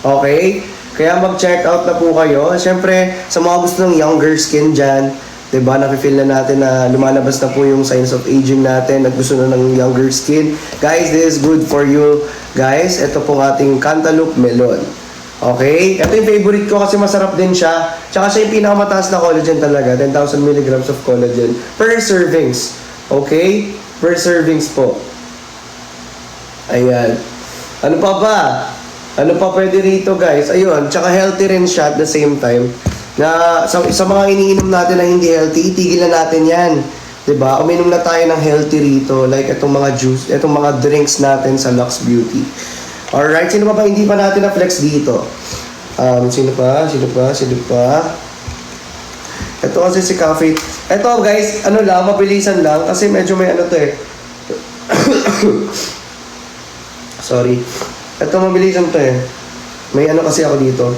Okay? Kaya mag-check out na po kayo. Syempre, sa mga gusto ng younger skin dyan, diba, nafe-feel na natin na lumalabas na po yung signs of aging natin at gusto na ng younger skin. Guys, this is good for you. Guys, ito pong ating cantaloupe melon. Okay? Ito yung favorite ko kasi masarap din siya. Tsaka siya yung pinakamataas na collagen talaga. 10,000 mg of collagen per servings. Okay? Per servings po. Ayan. Ano pa ba? Ano pa pwede rito guys? Ayun. Tsaka healthy rin siya at the same time. Na sa mga iniinom natin na hindi healthy, itigil na natin yan. 'Di ba? Uminom na tayo ng healthy rito, like itong mga juice, itong mga drinks natin sa Lux Beauty. Alright, sino pa hindi pa natin na-flex dito? Sino pa? Ito kasi si Coffee. Ito guys, ano lang, mabilisan lang kasi medyo may ano to eh. Sorry. Ito mabilisan to eh. May ano kasi ako dito.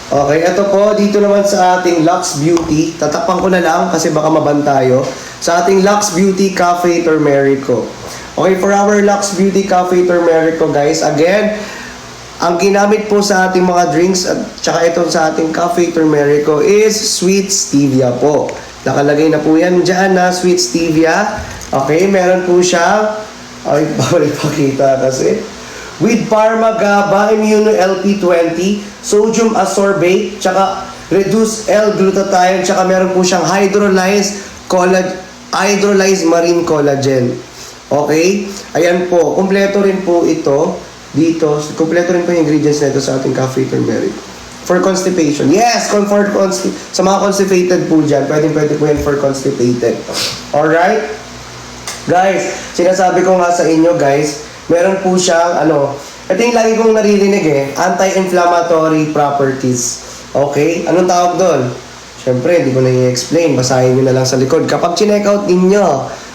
Okay, ito po, dito naman sa ating Lux Beauty. Tatakpan ko na lang kasi baka maban tayo. Sa ating Lux Beauty Cafe Turmerico. Okay, for our Lux Beauty Cafe Turmerico guys, again, ang ginamit po sa ating mga drinks at tsaka ito sa ating Cafe Turmerico is sweet stevia po. Nakalagay na po yan dyan na sweet stevia. Okay, meron po siya. Ay, bawal ipakita kasi. With Parma GABA, Immuno LP20, sodium ascorbate, tsaka reduced L-glutathione, tsaka meron po siyang hydrolyzed marine collagen. Okay? Ayan po. Kompleto rin po ito dito. Kompleto rin po yung ingredients na ito sa ating Cafe Turmeric. For constipation. Yes! Sa mga constipated po dyan, pwede po yan for constipated. Alright? Guys, sinasabi ko nga sa inyo guys, meron po siyang ito yung lagi kong naririnig eh, anti-inflammatory properties. Okay? Anong tawag doon? Siyempre, hindi ko na i-explain. Basahin nyo na lang sa likod. Kapag chinek out ninyo,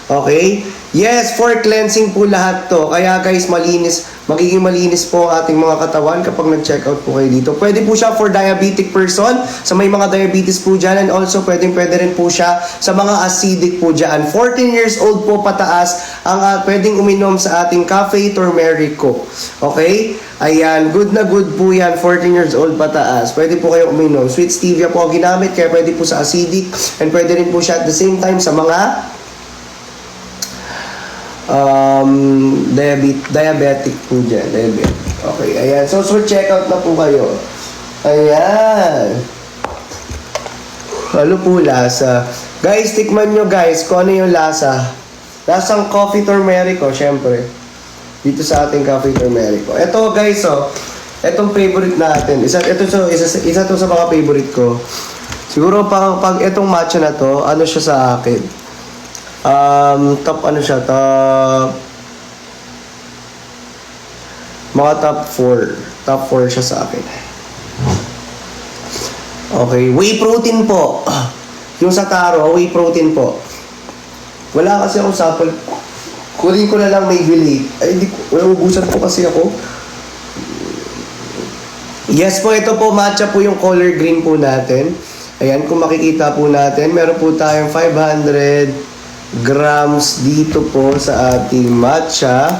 okay? Yes, for cleansing po lahat to. Kaya guys, magiging malinis po ang ating mga katawan kapag nag-check out po kayo dito. Pwede po siya for diabetic person, sa may mga diabetes po dyan, and also pwede rin po siya sa mga acidic po dyan. 14 years old po pataas ang pwedeng uminom sa ating Cafe Turmerico. Okay? Ayan, good na good po yan, 14 years old pataas. Pwede po kayo uminom. Sweet stevia po ang ginamit, kaya pwede po sa acidic, and pwede rin po siya at the same time sa mga diabetic po dyan. Diabetic. Okay, ayan. So check out na po kayo. Ayan. Ano po lasa? Guys, tikman nyo guys kung ano yung lasa. Lasang coffee turmerico, syempre. Dito sa ating coffee turmerico. Ito guys, etong favorite natin. Isa to sa mga favorite ko. Siguro pag itong matcha na to, ano siya sa akin? Top mga top 4. Top 4 siya sa akin. Okay, whey protein po. Yung sa Taro, whey protein po. Wala kasi akong sample. Kunin ko na lang may bili. Ay, hindi ko. Ubusan po kasi ako. Yes po, ito po, matcha po yung color green po natin. Ayan, kung makikita po natin, meron po tayong 500 grams dito po sa ating matcha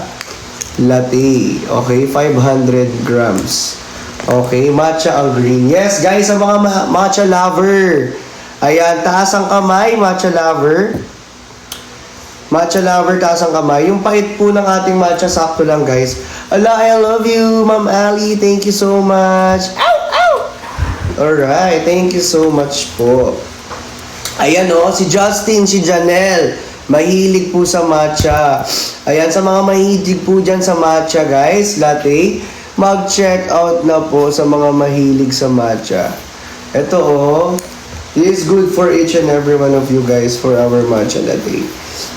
latte. Okay, 500 grams. Okay, matcha ang green. Yes, guys, sa mga matcha lover. Ayan, taas ang kamay, matcha lover. Matcha lover, taas ang kamay. Yung pait po ng ating matcha, sakto lang, guys. Ala, I love you, Ma'am Ali. Thank you so much. Ow! Ow! Alright, thank you so much po. Ayan o, si Justin, si Janelle. Mahilig po sa matcha. Ayan, sa mga mahilig po dyan sa matcha, guys, latte, mag-check out na po sa mga mahilig sa matcha. Ito o, this is good for each and every one of you guys for our matcha latte.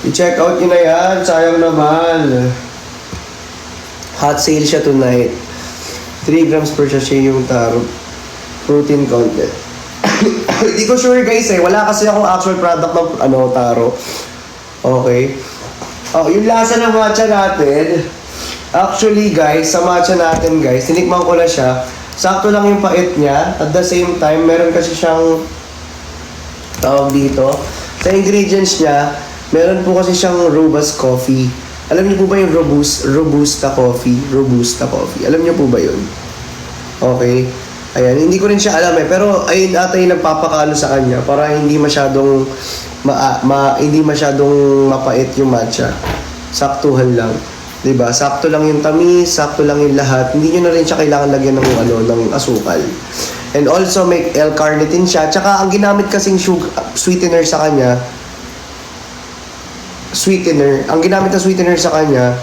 I-check out nyo na yan, sayang naman. Hot sale siya tonight. 3 grams per sachet yung taro. Protein content. Hindi ko sure guys wala kasi akong actual product ng taro. Okay. Oh, yung lasa ng matcha natin. Actually guys, sa matcha natin guys, tinikman ko na siya. Sakto lang yung pait niya. At the same time, meron kasi siyang tawag dito. Sa ingredients niya, meron po kasi siyang robust coffee. Alam niyo po ba yung Robusta coffee? Robusta coffee. Alam niyo po ba yun? Okay. Ayan, hindi ko rin siya alam pero ayun ata yung nagpapakalo sa kanya para hindi masyadong hindi masyadong mapait yung matcha. Saktuhan lang. 'Di ba? Sakto lang yung tamis, sakto lang yung lahat. Hindi niyo na rin siya kailangan lagyan ng ng asukal. And also may L-carnitine siya. Tsaka ang ginamit kasing sweetener sa kanya, ang ginamit na sweetener sa kanya,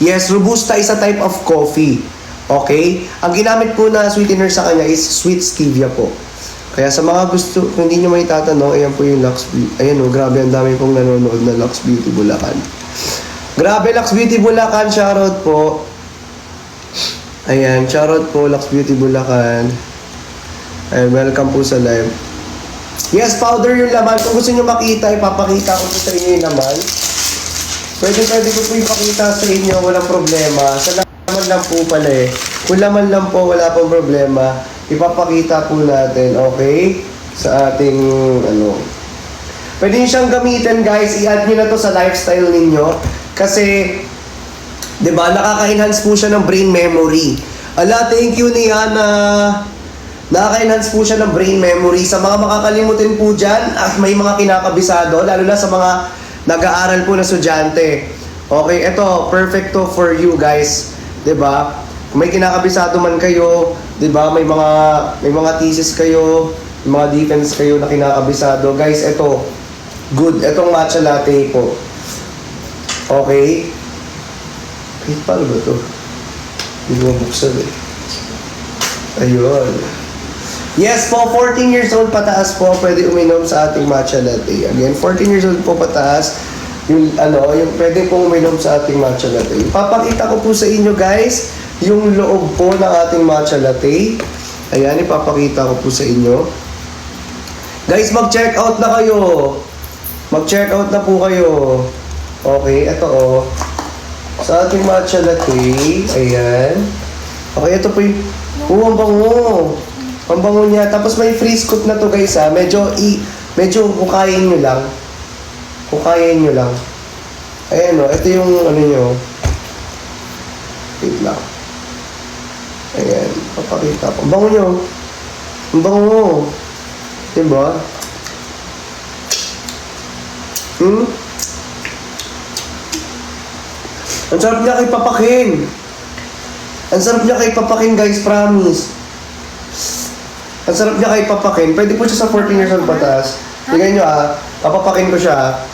yes, Robusta is a type of coffee. Okay? Ang ginamit po na sweetener sa kanya is sweet stevia po. Kaya sa mga gusto, kung hindi nyo may tatanong, ayan po yung Lux Beauty. Ayan o, grabe, ang dami pong nanonood na Lux Beauty Bulacan. Grabe, Lux Beauty Bulacan, shoutout po. Ayan, shoutout po, Lux Beauty Bulacan. Ayan, welcome po sa live. Yes, powder yung laman. Kung gusto nyo makita, ipapakita ko sa inyo yung laman. Pwede ko po ipakita sa inyo, walang problema. Sa laman lang po pala Kung laman lang po, wala pong problema. Ipapakita po natin, okay? Sa ating, Pwede nyo siyang gamitin, guys. I-add nyo na to sa lifestyle ninyo. Kasi, di ba, nakaka-enhance po siya ng brain memory. Ala, thank you, Niana. Nakaka-enhance po siya ng brain memory. Sa mga makakalimutin po dyan, may mga kinakabisado, lalo na sa mga nag-aaral po na estudyante. Okay, ito, perfect to for you guys. 'Di ba? Kung may kinakabisado man kayo, 'di ba? May mga thesis kayo, may mga defense kayo na kinakabisado. Guys, ito, good. Itong matcha latte po. Okay? Wait, paano ba to? Hindi mo buksan Ayun. Yes po, 14 years old pataas po, pwede uminom sa ating matcha latte. Again, 14 years old po pataas, yung pwede pong uminom sa ating matcha latte. Ipapakita ko po sa inyo guys, yung loob po ng ating matcha latte. Ayan, ipapakita ko po sa inyo. Guys, mag-check out na kayo. Mag-check out na po kayo. Okay, ito sa ating matcha latte. Ayan. Okay, ito po yung, ang bango. Ang bango niya. Tapos may free scoop na to guys medyo hukayin nyo lang. Hukayin nyo lang. Ayan ito yung nyo. Wait lang. Ayan, papakita ko. Ang bango nyo. Ang bango. Diba? Ang sarap niya kay papakin. Ang sarap niya kay papakin guys, promise. Ang sarap niya kay papakin. Pwede po siya sa 14 years old pataas. Tingnan nyo papapakin ko siya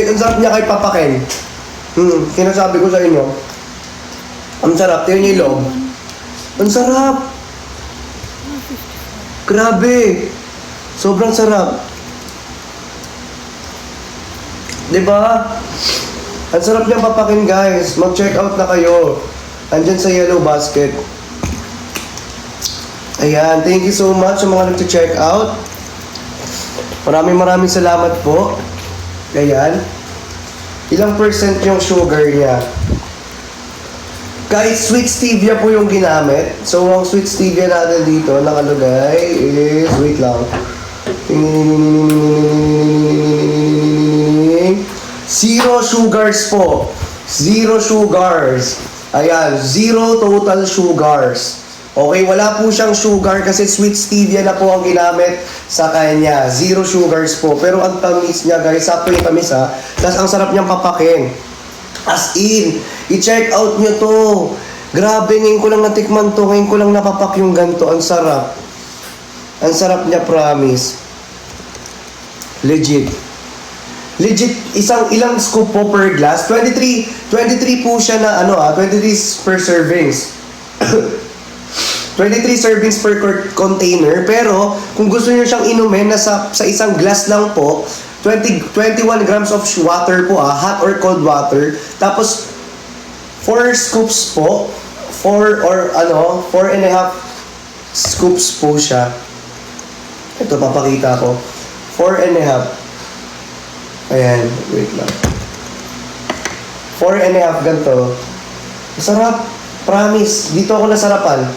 Ang sarap niya kay papakin. Kinasabi ko sa inyo. Ang sarap. Tingnan niyo yung loob. Ang sarap. Grabe. Sobrang sarap. Diba? Ang sarap niyang papakin guys. Mag-check out na kayo. Andyan sa yellow basket. Ayan. Thank you so much sa mga nag-check out. Maraming salamat po. Ayan. Ilang percent yung sugar niya. Guys, sweet stevia po yung ginamit. So, ang sweet stevia natin dito, nakalagay is, wait lang. Zero sugars po. Zero sugars. Ayan, zero total sugars. Okay, wala po siyang sugar kasi sweet stevia na po ang ginamit sa kanya. Zero sugars po. Pero ang tamis niya, guys, sakto yung tamis ha. Tapos ang sarap niyang papakin. As in, i-check out nyo to. Grabe, ngayon ko lang natikman to. Ngayon ko lang napapak yung ganito. Ang sarap. Ang sarap niya, promise. Legit. Legit, ilang scoop po per glass. 23 po siya na 23 per servings. 23 servings per container. Pero, kung gusto niyo siyang inumin na sa isang glass lang po, 21 grams of water po hot or cold water. Tapos, 4 scoops po. 4 and a half scoops po siya. Ito, papakita ko. 4 and a half. Ayan, wait lang. 4 and a half ganito. Masarap. Promise. Dito ako nasarapan.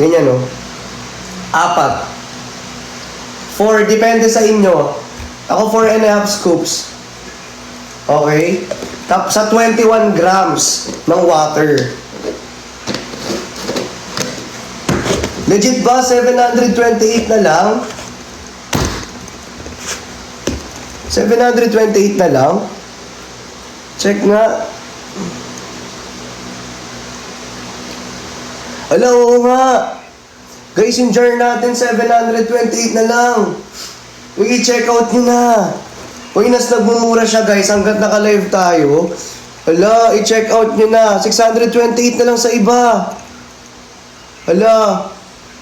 Ganyan, no? 4. 4, depende sa inyo. Ako 4 and a half scoops. Okay? Tapos sa 21 grams ng water. Legit ba? 728 na lang? 728 na lang? Check nga. Ala, oo nga. Guys, yung jar natin, 728 na lang. Uy, check out nyo na. Uy, nagmumura siya, guys, hanggat naka-live tayo. Ala, i-check out nyo na. 628 na lang sa iba. Ala,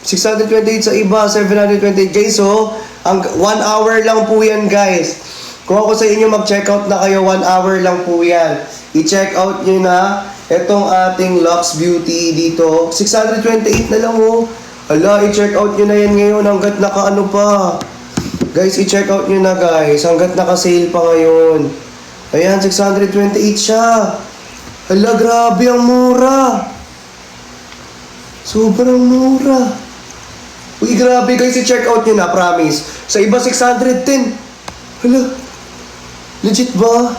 628 sa iba, 728. Guys, so, 1 hour lang po yan, guys. Kung ako sa inyo, mag-check out na kayo, 1 hour lang po yan. I-check out nyo na itong ating Lux Beauty dito. 628 na lang, oh. Ala, i-check out nyo na yan ngayon hanggat naka-ano pa. Guys, i-check out nyo na, guys. Hanggat naka-sale pa ngayon. Ayan, 628 siya. Ala, grabe ang mura. Sobrang mura. Uy, grabe, guys. I-check out nyo na, promise. Sa iba, 610. Ala, legit ba?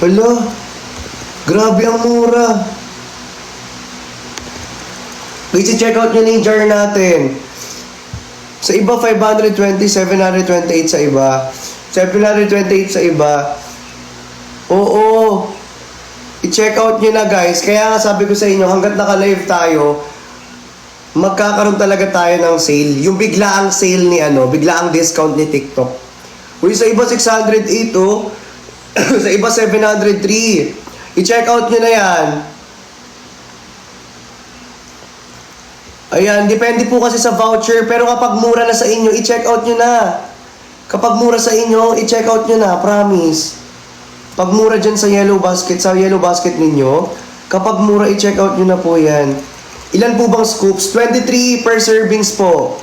Ala, grabe ang mura. Guys, i-check out nyo na yung jar natin. Sa iba, 520, 728 sa iba. 728 sa iba. Oo. I-check out nyo na, guys. Kaya nga sabi ko sa inyo, hanggat naka-live tayo, magkakaroon talaga tayo ng sale. Yung biglaang sale ni biglaang discount ni TikTok. Uy, sa iba 608, oh. Sa iba 703. I-check out nyo na yan. Ayan, depende po kasi sa voucher. Pero kapag mura na sa inyo, i-check out nyo na. Kapag mura sa inyo, i-check out nyo na, promise. Pag mura dyan sa yellow basket ninyo, kapag mura, i-check out nyo na po yan. Ilan po bang scoops? 23 per servings po.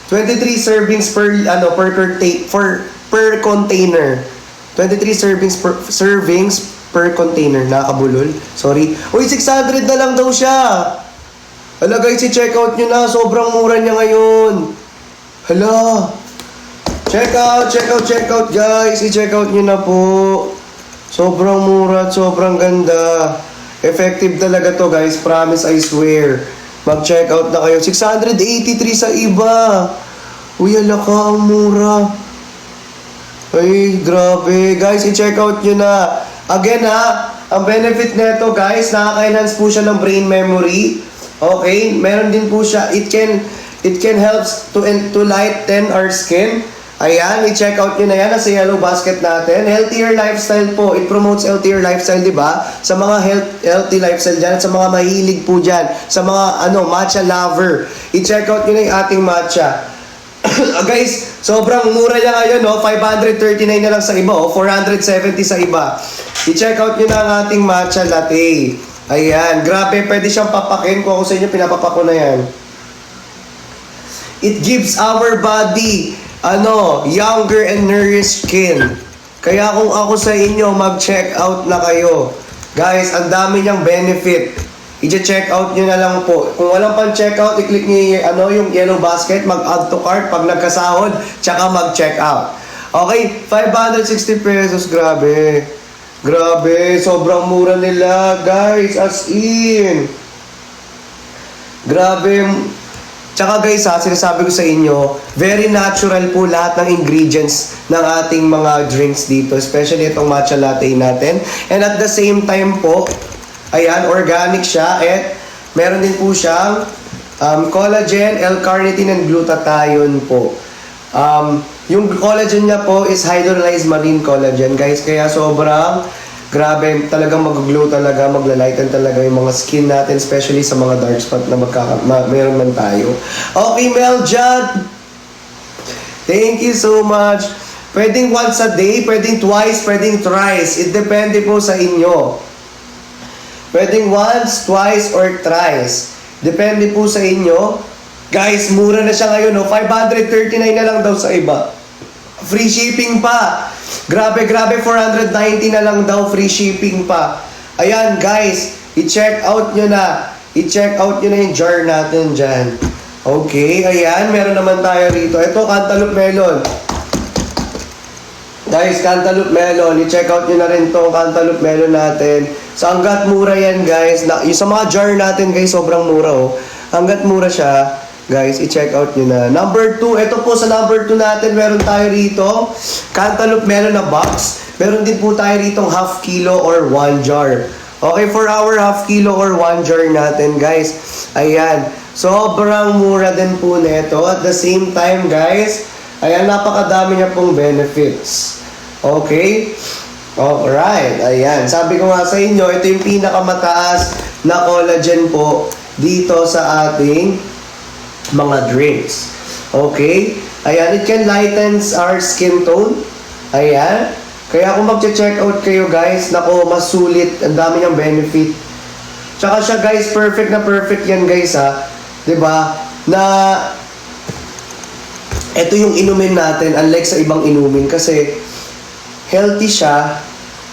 23 servings per container. 23 servings per container. Nakakabulol. Sorry. Uy, 600 na lang daw siya. Hala, guys, i-check out nyo na. Sobrang mura niya ngayon. Hala. Check out, guys. I-check out nyo na po. Sobrang mura at sobrang ganda. Effective talaga to, guys. Promise, I swear. Mag-check out na kayo. 683 sa iba. Uy, ala ka, ang mura. Ay, grabe. Guys, i-check out nyo na. Again, ang benefit nito, guys, nakaka-enhance po siya ng brain memory. Okay? Meron din po siya. It can help to lighten our skin. Ayan, i-check out nyo na yan. Nasa yellow basket natin. Healthier lifestyle po. It promotes healthier lifestyle, di ba? Sa mga healthy lifestyle dyan, at sa mga mahilig po dyan, sa mga matcha lover. I-check out nyo na yung ating matcha. Guys, sobrang mura niya ngayon, 539 na lang sa iba, 470 sa iba. I-check out nyo na ang ating matcha latte. Ayan, grabe, pwede siyang papakin. Kung ako sa inyo, pinapapako na yan. It gives our body younger and nourished skin. Kaya kung ako sa inyo, mag-check out na kayo. Guys, ang dami niyang benefit. I-check out nyo na lang po. Kung walang pang check out, i-click nyo yung yellow basket, mag-add to cart pag nagkasahod, tsaka mag-check out. Okay, 560 pesos, grabe. Grabe, sobrang mura nila, guys, as in. Grabe. Tsaka guys sinasabi ko sa inyo, very natural po lahat ng ingredients ng ating mga drinks dito, especially itong matcha latte natin. And at the same time po, ayan, organic siya at meron din po siyang collagen, L-carnitine, and glutathione po. Yung collagen niya po is hydrolyzed marine collagen, guys. Kaya sobrang grabe, talagang mag-glow talaga, maglalighten talaga yung mga skin natin, especially sa mga dark spot na meron man tayo. Okay, Meljad, thank you so much. Pwedeng once a day, pwedeng twice, pwedeng thrice. It depende po sa inyo. Pwedeng once, twice, or thrice. Depende po sa inyo. Guys, mura na siya ngayon, no? 539 na lang daw sa iba. Free shipping pa. Grabe, 490 na lang daw, free shipping pa. Ayan, guys, i-check out nyo na. I-check out nyo na yung jar natin dyan. Okay, ayan, meron naman tayo rito. Ito, cantaloupe melon. Guys, cantaloupe melon. I-check out nyo na rin itong cantaloupe melon natin. So, hanggat mura yan, guys. Yung sa mga jar natin, guys, sobrang mura, oh. Hanggat mura siya, guys, i-check out nyo na. Number 2, ito po sa number 2 natin, meron tayo rito, cantaloupe melon na box. Meron din po tayo rito half kilo or 1 jar. Okay, for our half kilo or 1 jar natin, guys. Ayan, sobrang mura din po nito. At the same time, guys, ayan, napakadami niya pong benefits. Okay? Alright, ayan. Sabi ko nga sa inyo, ito yung pinakamataas na collagen po dito sa ating mga drinks. Okay? Ayan, it can lightens our skin tone. Ayan. Kaya kung mag-check out kayo, guys, nako, mas sulit. Ang dami niyang benefit. Tsaka siya, guys, perfect na perfect yan, guys, ha. 'Di ba? Na ito yung inumin natin, unlike sa ibang inumin, kasi healthy siya.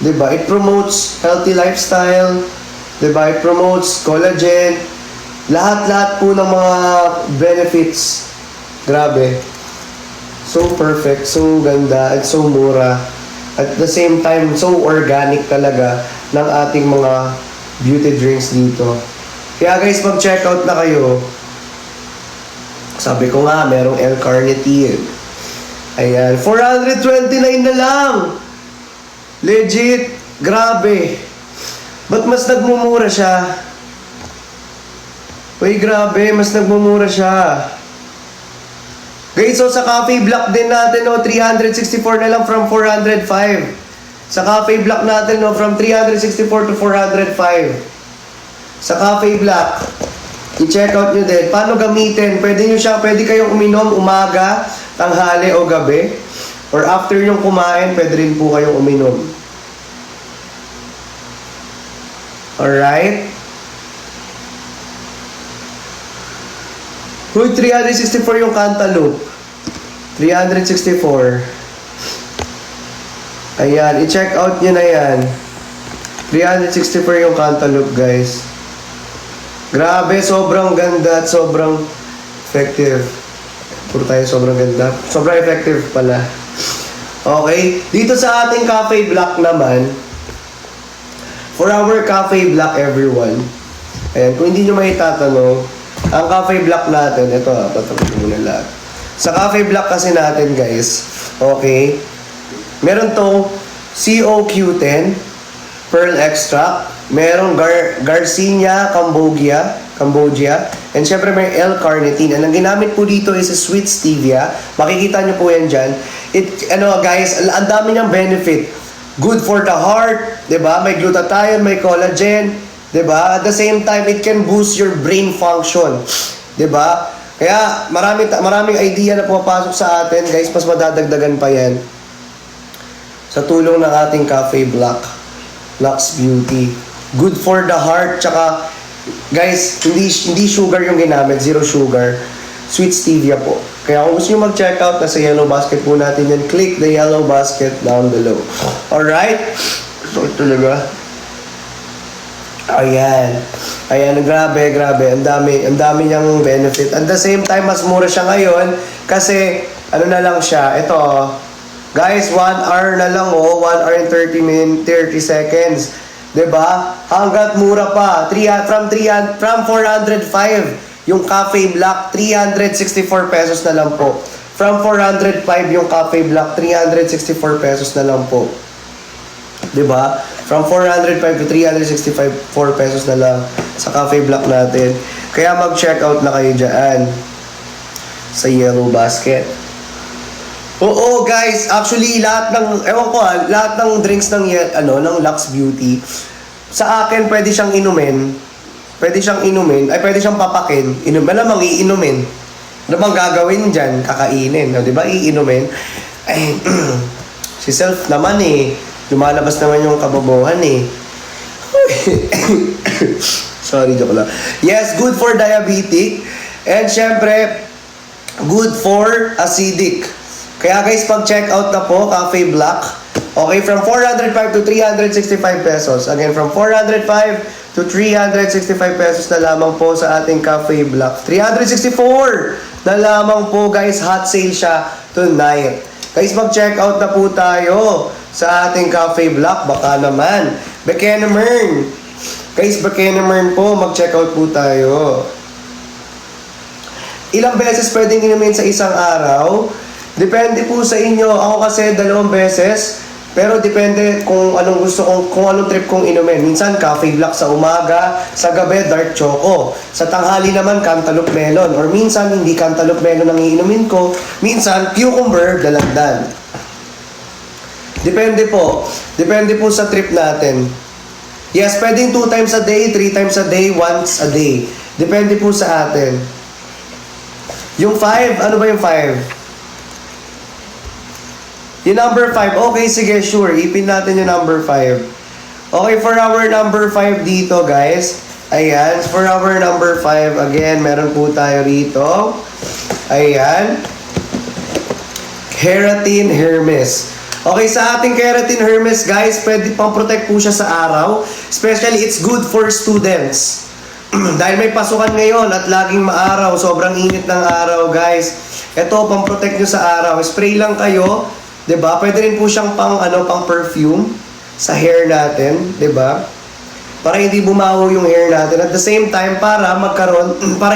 'Di ba? It promotes healthy lifestyle. 'Di ba? It promotes collagen. Lahat-lahat po ng mga benefits. Grabe. So perfect, so ganda, at so mura. At the same time, so organic talaga ng ating mga beauty drinks dito. Kaya guys, mag-check out na kayo. Sabi ko nga, merong L-carnitine. Ayan, 429 na lang. Legit, grabe. Ba't mas nagmumura siya? Uy, grabe, mas nagmumura siya. Guys, so sa Cafe Black din natin, no, 364 na lang from 405. Sa Cafe Black natin, no, from 364 to 405. Sa Cafe Black, i-check out nyo din. Paano gamitin? Pwede kayong uminom umaga, tanghali o gabi. Or after yung kumain, pwede rin po kayong uminom. Alright? Uy, 364 yung cantaloupe. 364. Ayan, i-check out nyo na yan. 364 yung cantaloupe, guys. Grabe, sobrang ganda at sobrang effective. Puro tayo sobrang ganda. Sobrang effective pala. Okay, dito sa ating Cafe Black naman, for our Cafe Black, everyone, ayan, kung hindi nyo may tatanong, ang Cafe Black natin, ito tatapos ko muna lahat. Sa Cafe Black kasi natin, guys, okay, meron tong COQ10 Pearl Extract, merong Garcinia Cambogia, and syempre may L-carnitine. And ang ginamit po dito is a sweet stevia. Makikita nyo po yan dyan. Guys, ang dami niyang benefit. Good for the heart, 'di ba? May glutathione, may collagen, 'di ba? At the same time, it can boost your brain function, 'di ba? Kaya maraming idea na pumapasok sa atin, guys, mas madadagdagan pa 'yan sa tulong ng ating Cafe Black, Lux Beauty. Good for the heart, tsaka guys, hindi sugar yung ginamit, zero sugar. Sweet stevia po. Kaya kung gusto nyo mag-check out, nasa yellow basket po natin yan. Click the yellow basket down below. Alright? So, talaga. Ayan. Ayan, grabe. Ang dami niyang benefit. At the same time, mas mura siya ngayon. Kasi, ano na lang siya. Ito, guys, 1 hour na lang 1 hour and 30 seconds. 'Di ba? Hanggat mura pa. From 405 yung Cafe Black, 364 pesos na lang po. From 405 yung Cafe Black, 364 pesos na lang po. 'Di ba? From 405 to 364 pesos na lang sa Cafe Black natin. Kaya mag-check out na kayo diyan sa yellow basket. Oo guys, actually lahat ng lahat ng drinks ng ng Lux Beauty sa akin pwede siyang inumin. Pwede siyang papakin. Malamang iinumin. Ano bang gagawin diyan? Kakainin, 'di ba? Iinumin. Ay, si Self naman lumalabas naman yung kabobohan Sorry, joke lang. Yes, good for diabetic and syempre good for acidic. Kaya guys, pag-check out na po, Cafe Black. Okay, from 405 to 365 pesos. Again, from 405 to 365 pesos na lamang po sa ating Cafe Black. 364 na lamang po guys, hot sale siya tonight. Guys, mag-check out na po tayo sa ating Cafe Black. Baka naman. Bekenamern. Guys, Bekenamern po, mag-check out po tayo. Ilang beses pwedeng inumin sa isang araw? Depende po sa inyo. Ako kasi 2 beses. Pero depende kung anong gusto kong, kung anong trip kong inumin. Minsan, Cafe Black sa umaga, sa gabi, dark choco. Sa tanghali naman, cantaloupe melon. Or minsan, hindi cantaloupe melon ang iinumin ko. Minsan, cucumber, dalandan. Depende po. Depende po sa trip natin. Yes, pwedeng 2 times a day, 3 times a day, once a day. Depende po sa atin. Yung 5, ano ba yung 5? Yung number 5, okay, sige, sure. Ipin natin yung number 5. Okay, for our number 5 dito, guys. Ayan, for our number 5, again, meron po tayo rito. Ayan. Keratin Hermes. Okay, sa ating Keratin Hermes, guys, pwede pang protect po siya sa araw. Especially, it's good for students. Dahil may pasukan ngayon at laging maaraw, sobrang init ng araw, guys. Ito, pang protect nyo sa araw. Spray lang kayo. 'Di ba? Pwede rin po siyang pang perfume sa hair natin, 'di ba? Para hindi bumaho yung hair natin. At the same time, para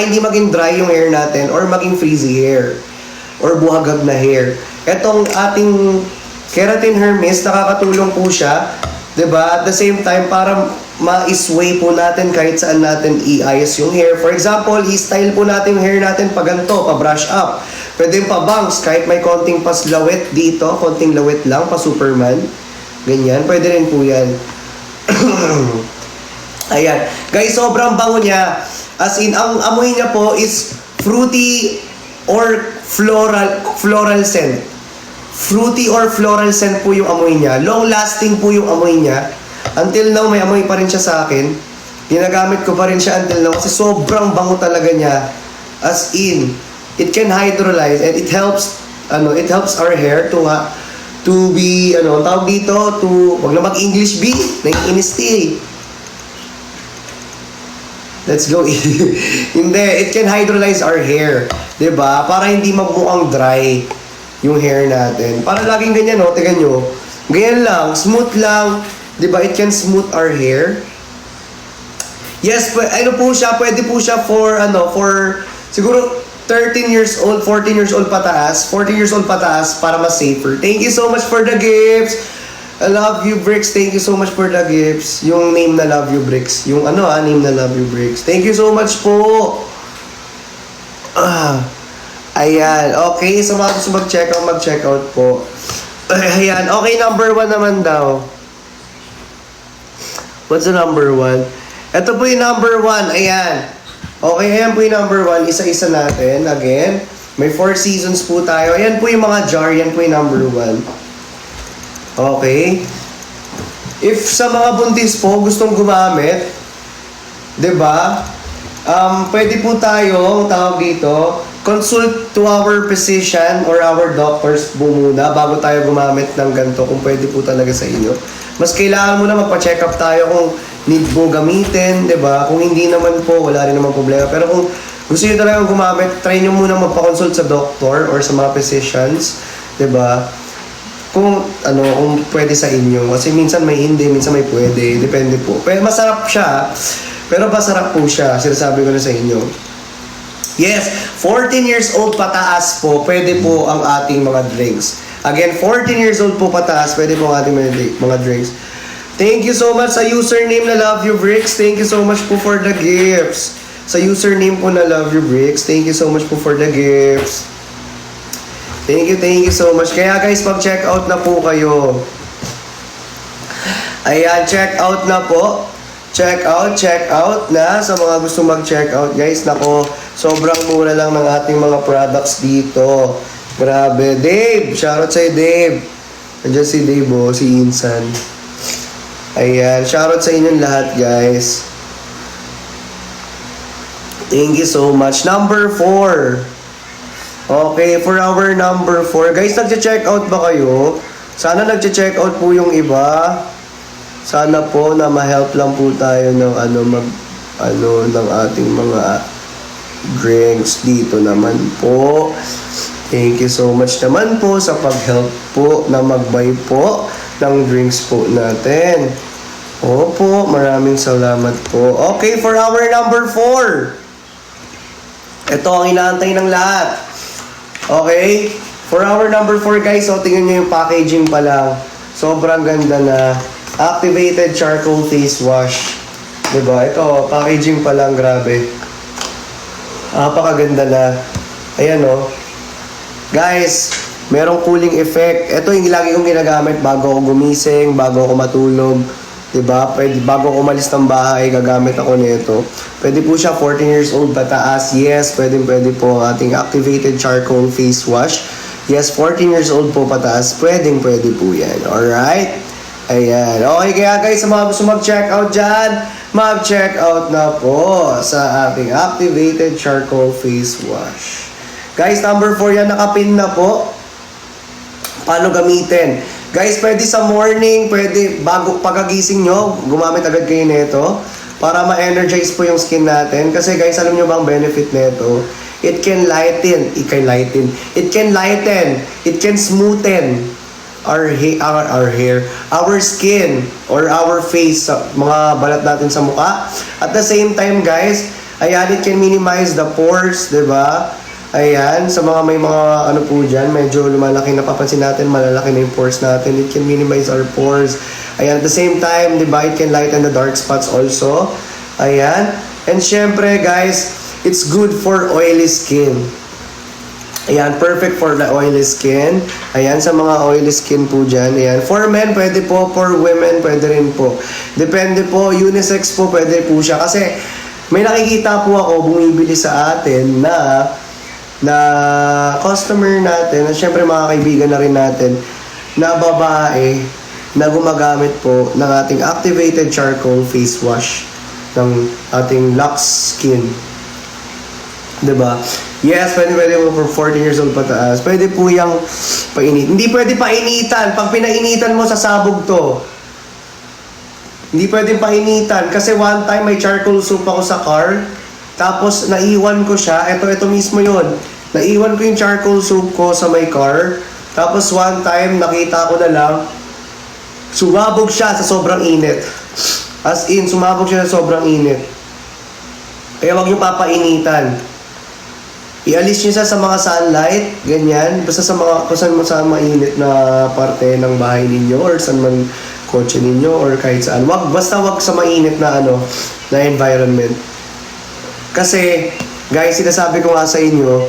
hindi maging dry yung hair natin or maging frizzy hair or buhagag na hair. Etong ating Keratin Hermes, nakakatulong po siya, 'di ba? At the same time, para ma-sway po natin kahit saan natin i-ayos yung hair. For example, i-style po natin yung hair natin pa ganito, pa brush up. Pwede yung pa-bangs, kahit may konting paslawit dito, konting lawit lang, pa-Superman. Ganyan, pwede rin po yan. Ayan. Guys, sobrang bango niya. As in, ang amoy niya po is fruity or floral scent. Fruity or floral scent po yung amoy niya. Long-lasting po yung amoy niya. Until now, may amoy pa rin siya sa akin. Ginagamit ko pa rin siya until now kasi sobrang bango talaga niya. As in, it can hydrolyze and it helps our hair to be tawag dito, wag na mag-English B, naiinis Let's go. Hindi, it can hydrolyze our hair, 'di ba? Para hindi magmukhang dry yung hair natin. Para laging ganyan, tingnan nyo. Ganyan lang, smooth lang, 'di ba? It can smooth our hair. Yes, pwede po siya for siguro 13 years old, 14 years old pataas, 14 years old pataas para mas safer. Thank you so much for the gifts. I love you, Bricks. Thank you so much for the gifts. Yung name na Love You, Bricks. Yung name na Love You, Bricks. Thank you so much po. Ayan. Okay, sa mga gusto mag-check out po. Ayan. Okay, number 1 naman daw. What's the number 1? Ito po yung number 1. Ayan. Okay, ayan po yung number 1. Isa-isa natin. Again, may 4 seasons po tayo. Ayan po yung mga jar. Yan po yung number 1. Okay. If sa mga buntis po gustong gumamit, 'di ba? Pwede po tayong tawag dito, consult to our physician or our doctors po muna bago tayo gumamit ng ganito kung pwede po talaga sa inyo. Mas kailangan mo na magpa-check up tayo kung need mo gamitin, di ba? Kung hindi naman po, wala rin naman problema. Pero kung gusto nyo talaga gumamit, try nyo muna magpa-consult sa doctor or sa mga physicians, di ba? Kung pwede sa inyo. Kasi minsan may hindi, minsan may pwede. Depende po. Pero masarap siya. Pero masarap po siya. Sinasabi ko na sa inyo. Yes, 14 years old pataas po, pwede po ang ating mga drinks. Again, 14 years old po pataas, pwede po ang ating mga drinks. Thank you so much sa username na Love You Bricks. Thank you so much po for the gifts. Sa username po na Love You Bricks, thank you so much po for the gifts. Thank you so much. Kaya guys, pag-check out na po kayo. Ayan, check out na po. Check out na sa mga gusto mag-check out guys. Nako, sobrang mura lang ng ating mga products dito. Grabe. Dave, shoutout sa'yo Dave. Nandiyan si Dave si Insan. Ayan, shoutout sa inyong lahat guys. Thank you so much. Number 4. Okay, for our number 4. Guys, nagche-check out ba kayo? Sana nagche-check out po yung iba. Sana po na ma-help lang po tayo ng ng ating mga drinks dito naman po. Thank you so much naman po sa pag-help po na mag-buy po ng drinks po natin. Opo, maraming salamat po. Okay, for our number 4. Ito ang inaantay ng lahat. Okay, for our number 4 guys, so tingnan nyo yung packaging pa lang. Sobrang ganda na. Activated charcoal face wash. Diba? Ito, packaging pa lang, grabe. Napakaganda na. Ayan o. Guys, merong cooling effect. Ito yung lagi kong ginagamit bago ako gumising, bago ako matulog. Diba? Pwede, bago ako umalis ng bahay, gagamit ako nito. Pwede po siya 14 years old pataas. Yes, pwede po ang ating activated charcoal face wash. Yes, 14 years old po pataas. Pwede po yan. Alright? Ayan. Okay, kaya guys, sa mga gusto mag-check out dyan, mag-check out na po sa ating activated charcoal face wash. Guys, number 4 yan, nakapin na po. Paano gamitin? Guys, pwede sa morning, pwede bago pagkagising nyo, gumamit agad kayo nito para ma-energize po yung skin natin. Kasi guys, alam nyo ba ang benefit nito? It can lighten, it can smoothen our hair, our skin, or our face, mga balat natin sa mukha. At the same time, guys, ayan, it can minimize the pores, diba? Ayan, sa mga may mga po dyan, medyo lumalaki, napapansin natin, malalaki na yung pores natin. It can minimize our pores. Ayan, at the same time, diba, it can lighten the dark spots also. Ayan. And syempre, guys, it's good for oily skin. Ayan, perfect for the oily skin. Ayan, sa mga oily skin po dyan. Ayan, for men, pwede po. For women, pwede rin po. Depende po, unisex po, pwede po siya. Kasi, may nakikita po ako, bumibili sa atin na customer natin, at syempre mga kaibigan na rin natin, na babae, na gumagamit po ng ating activated charcoal face wash ng ating Lux Skin. Diba? Yes, pwede po for 14 years old pataas. Pwede po yung painit. Hindi pwede painitan. Pag pinainitan mo, sasabog to. Hindi pwede painitan. Kasi one time, may charcoal soup ako sa car. Tapos, naiwan ko siya. Ito mismo yun. Naiwan ko yung charcoal soup ko sa my car. Tapos, one time, nakita ko na lang, sumabog siya sa sobrang init. As in, sumabog siya sa sobrang init. Kaya wag yung papainitan. Ialis nyo siya sa mga sunlight, ganyan. Basta sa mga, kung saan mainit na parte ng bahay ninyo or saan man kotse ninyo or kahit saan. Basta wag sa mainit na na environment. Kasi, guys, sinasabi ko nga sa inyo,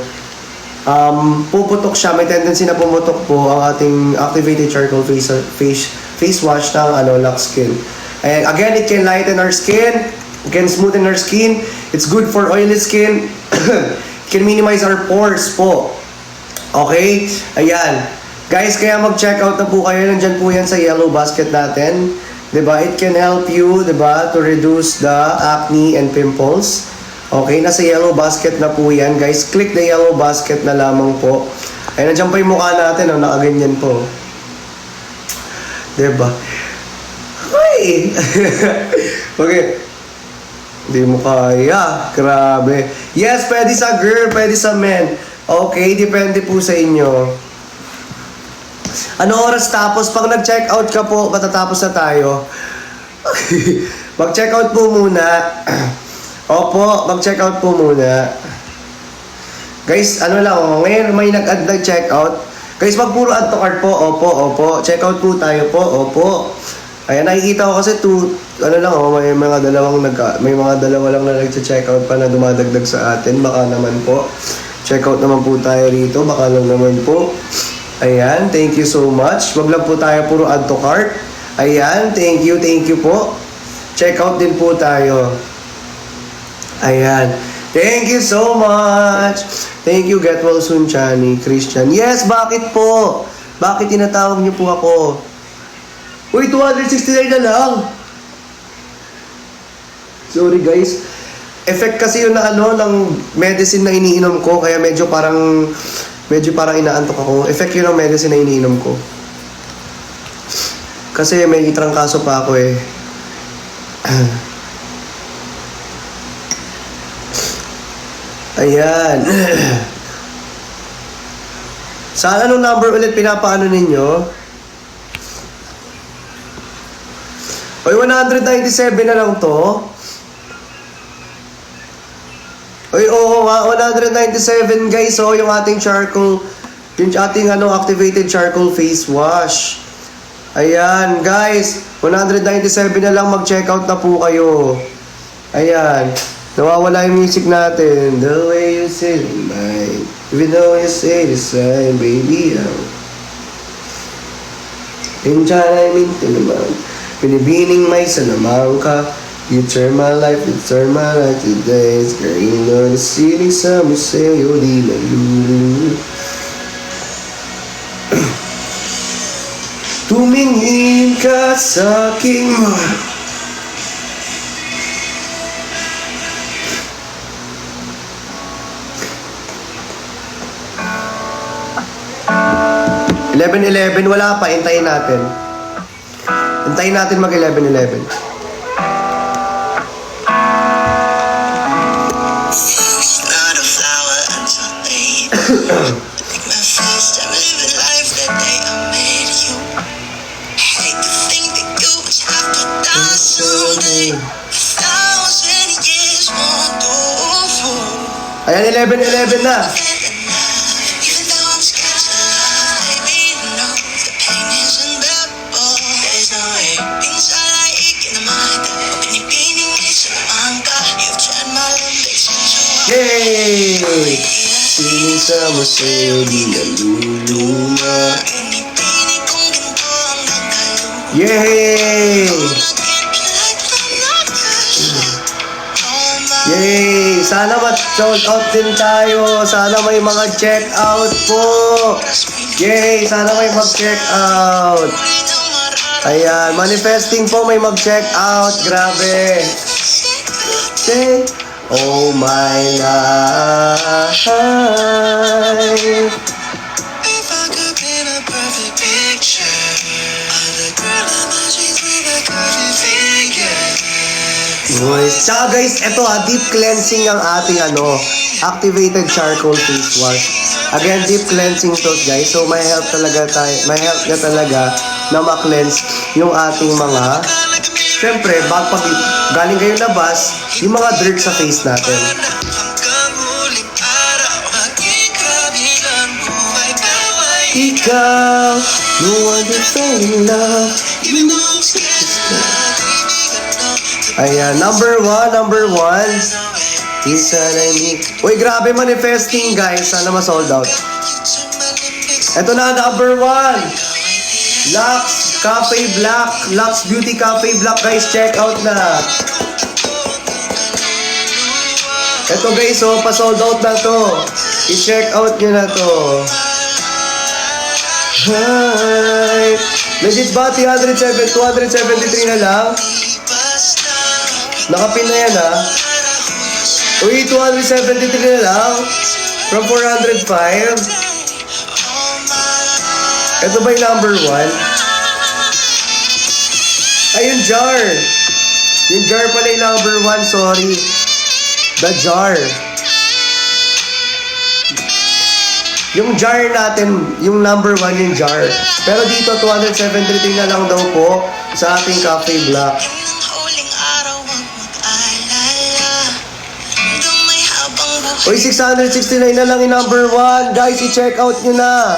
puputok siya, may tendency na pumutok po ang ating activated charcoal face wash ng Lux Skin. And again, it can lighten our skin, it can smoothen our skin, it's good for oily skin, can minimize our pores po. Okay? Ayan. Guys, kaya mag-check out na po kayo. Nandyan po yan sa yellow basket natin. Diba? It can help you, diba, to reduce the acne and pimples. Okay, nasa yellow basket na po yan, guys. Click the yellow basket na lamang po. Ay, nandiyan pa yung mukha natin, oh, nakaganyan po. Diba? Ay! Okay. Hindi mo kaya. Grabe. Yes, pwede sa girl, pwede sa men. Okay, depende po sa inyo. Ano oras tapos? Pag nag-check out ka po, matatapos na tayo. Mag-check out po muna. Opo, mag-check out po muna. Guys, ano lang, oh, ngayon may nag-add na check out. Guys, pag puro add to cart po, opo. Check out po tayo po, opo. Ayan, nakikita ko kasi ano lang, oh, may mga dalawa lang na nag-check out pa na dumadagdag sa atin. Baka naman po. Check out naman po tayo rito, baka lang naman po. Ayan, thank you so much. Wag lang po tayo puro add to cart. Ayan, thank you po. Check out din po tayo. Ayan. Thank you so much. Thank you, get well soon, Chani, Christian. Yes, bakit po? Bakit tinatawag niyo po ako? Uy, 269 na lang. Sorry, guys. Effect kasi yun na ng medicine na iniinom ko, kaya medyo parang inaantok ako. Effect yun ng medicine na iniinom ko. Kasi may itrangkaso pa ako eh. Ayan. Saan anong number ulit pinapaano ninyo? Oy, 197 na lang to. Oy, oo nga, 197 guys. So, yung ating charcoal, yung ating activated charcoal face wash. Ayan, guys. 197 na lang, mag-check out na po kayo. Ayan. Nawawala yung music natin. The way you say it, mine. Even though you say the same, baby, Pinchana yung minti naman. Pinibining may salamang ka. You turn my life to days. Girl, you know the ceiling sa museo di malulu. Tumingin ka sa aking mga 11-11, wala pa. Hintayin natin. Hintayin natin mag 11-11. It's not a flower until they make my face to live a life that they are made you. Hate to think that you would have to die someday. 1,000 years won't do for. Ayan, 11-11 na. Even though I'm scared to lie, baby, you know the pain is unbearable. There's no way inside I ache in the mind. Pinipining me sa mangga. You've tried my love, makes me so Yay! Sining sa museo di naluluma. Pinipinig kong ganito hanggang kaluluwa. Yay! Yay! Sana ma-sold out din tayo. Sana may mga check out po. Yay! Sana may mag-check out. Ayan, manifesting po may mag-check out. Grabe. Say, oh my life. If I could paint a perfect picture of the girl of my dreams with a curvy figure. Boys. Tsaka guys, eto deep cleansing ang ating activated charcoal face wash. Again, deep cleansing to guys. So may help na talaga na ma-cleanse yung ating mga, syempre, pag galing kayo labas, yung mga dirt sa face natin. Hanggang huling araw, maging kabilang buhay baway. Ikaw, no one to fall in love. Even though I'm scared to lie, kaibigan lang. Ayan, number one. Isa na ni. Uy, grabe manifesting guys. Sana ma-sold out. Ito na, number 1. Lux Cafe Black. Lux Beauty Cafe Black guys. Check out na. Ito guys, pa-sold out na to. I-check out nyo na to. Hi. Legit ba? 273 na lang. Nakapin na yan Uy, 273 na lang. From 405. Ito ba yung number 1? Ay, yung jar. Yung jar pala yung number 1, sorry. The jar. Yung jar natin, yung number 1 yung jar. Pero dito, 273 na lang daw po sa ating Cafe Black. Uy, 669 na lang yung number 1. Guys, i-check out nyo na.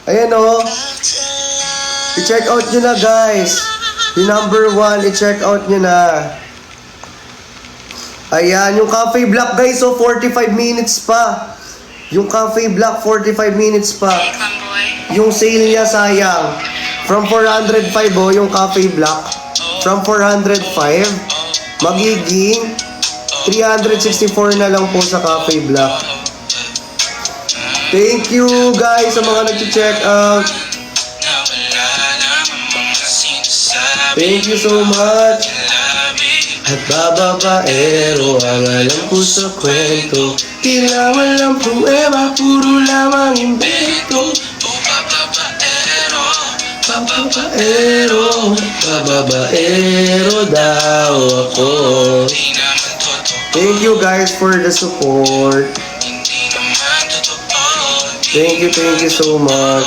Ayan o. I-check out nyo na, guys. Yung number 1, i-check out nyo na. Ayan, yung Cafe Black, guys. So, 45 minutes pa. Yung Cafe Black, 45 minutes pa. Yung sale niya, sayang. From 405 yung Cafe Black. From 405, magiging 364 na lang po sa Cafe Black. Thank you guys sa mga nag-check out. Thank you so much. At bababaero ang alam ko sa kwento. Tila walang pruweba, puro lamang invento. Bababaero, bababaero daw ako. Thank you guys for the support. Thank you so much.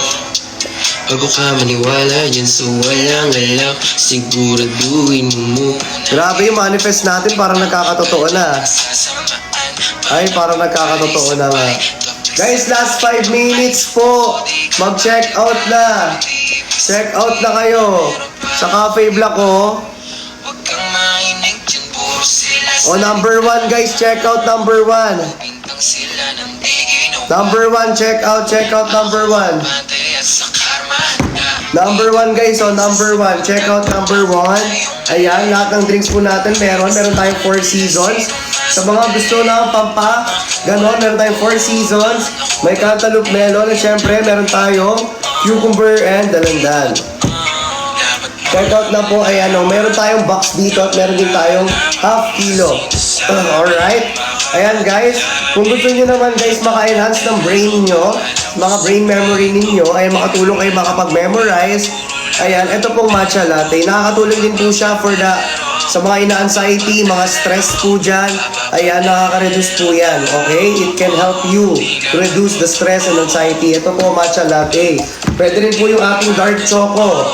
Bago ka maniwala yan sa walang alam, siguraduhin mo. Grabe yung manifest natin, parang nagkakatotoo na. Ay, parang nagkakatotoo na nga. Guys, last 5 minutes po. Mag-check out na. Check out na kayo. Sa Cafe Black, oh. Oh, number 1 guys, check out number 1. Number 1, check out number 1. Number 1 guys, oh, number 1. Check out number 1. Ayan, lahat ng drinks po natin meron tayong 4 seasons. Sa mga gusto na pampa, ganon, meron tayong 4 seasons. May cantaloupe melon, at syempre, meron tayong cucumber and dalandan. Check out na po, ayan, oh, meron tayong box dito at meron din tayong half kilo. Alright? Ayan guys, kung gusto nyo naman guys maka-enhance ng brain nyo, mga brain memory ninyo, ay makatulong kayo makapag-memorize. Ayan, ito pong matcha latte. Nakakatulong din po siya for sa mga ina-anxiety, mga stress po dyan. Ayan, nakaka-reduce po yan. Okay? It can help you to reduce the stress and anxiety. Ito po matcha latte. Pwede rin po yung ating dark choco.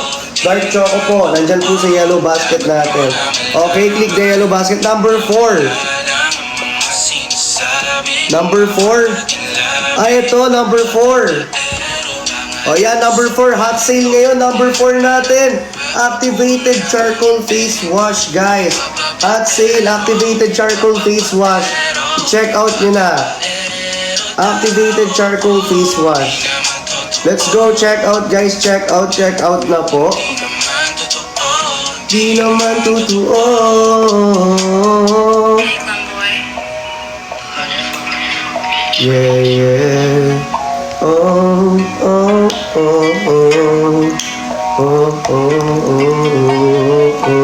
Dark choco po, nandyan po sa yellow basket natin. Okay, click the yellow basket. Number 4. Number 4. Ay, ito, number 4. O yan, number 4. Hot sale ngayon, number 4 natin. Activated charcoal face wash, guys. Hot sale, activated charcoal face wash. Check out nyo na. Activated charcoal face wash. Let's go, check out, guys. Check out na po. Di naman totoo. Yeah. Oh, oh, oh, oh. Oh, oh, oh, oh.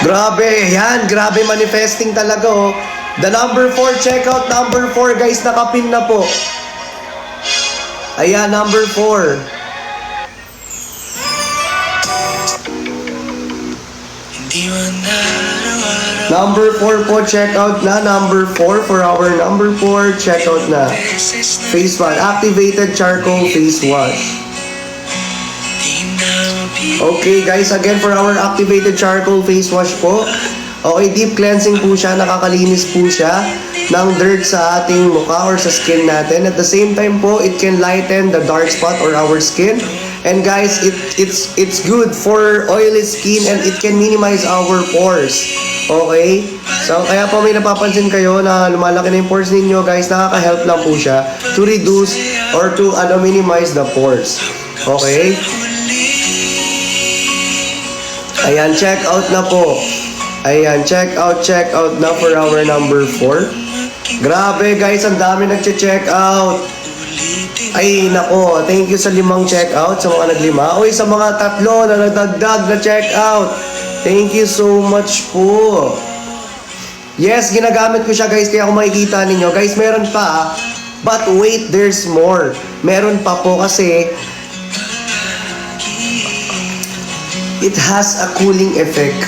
Grabe, yan. Grabe manifesting talaga, oh. The number 4, check out number 4, guys. Nakapin na po. Ayan, number 4. Number 4 po, check out na. Number 4 for our number 4, check out na. Face wash, activated charcoal face wash. Okay guys, again for our activated charcoal face wash po. Okay, deep cleansing po siya, nakakalinis po siya ng dirt sa ating mukha or sa skin natin. At the same time po, it can lighten the dark spot or our skin. And guys, it's good for oily skin and it can minimize our pores. Okay? So, kaya po may napapansin kayo na lumalaki na yung pores ninyo, guys, nakaka-help lang po siya to reduce or to minimize the pores. Okay? Ayan, check out na po. Ayan, check out na for our number 4. Grabe guys, ang dami nagche-check out. Ay, nako. Thank you sa 5 checkout, sa mga naglima. Uy, sa mga 3 na nagdagdag na checkout. Thank you so much po. Yes, ginagamit ko siya guys, kaya kung makikita ninyo. Guys, meron pa. But wait, there's more. Meron pa po kasi it has a cooling effect.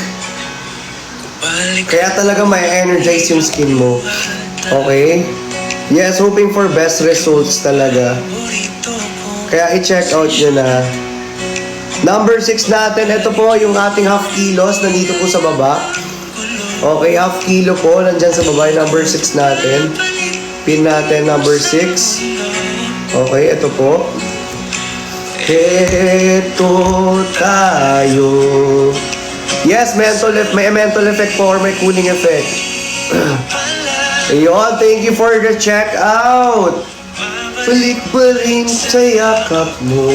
Kaya talaga may energize yung skin mo. Okay? Yes, hoping for best results talaga. Kaya i-check out nyo na. Number 6 natin, ito po yung ating half kilos, nandito po sa baba. Okay, half kilo po, nandyan sa baba, yung number 6 natin. Pin natin, number 6. Okay, ito po. Ito tayo. Yes, may mental effect po or may cooling effect. Ayun, thank you for the check out. Balik pa rin sa yakap mo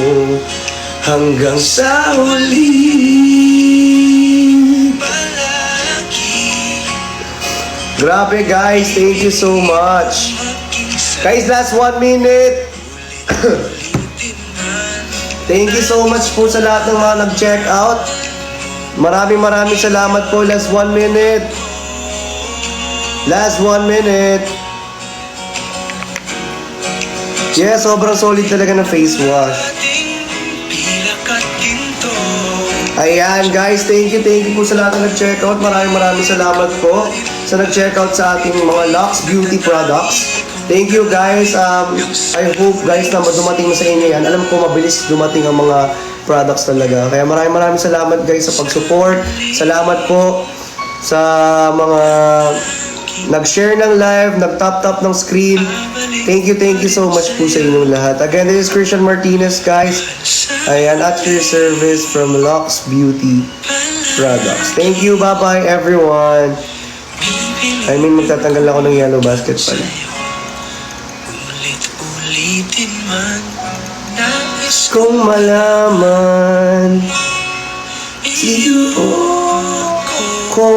hanggang sa huli. Grabe guys, thank you so much. Guys, last 1 minute. Thank you so much po sa lahat ng mga nag-check out. Maraming salamat po. Last 1 minute. Last 1 minute. Yes, sobrang solid talaga ng face wash. Ayan guys, thank you po sa lahat na nag-checkout. Maraming salamat po sa nag-checkout sa ating mga Lux Beauty products. Thank you guys. I hope guys na dumating na sa inyo yan. Alam ko mabilis dumating ang mga products talaga. Kaya maraming salamat guys sa pag-support. Salamat po sa mga nag-share ng live, nag-tap ng screen. Thank you so much po sa inyong lahat. Again, this is Christian Martinez, guys. Ayan, at your service from Lux Beauty Products. Thank you, bye-bye everyone. I mean, magtatanggal ako ng yellow basket pala. Ulit-ulitin man, nais Kung malaman iyo ko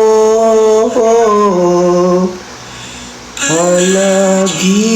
palagi.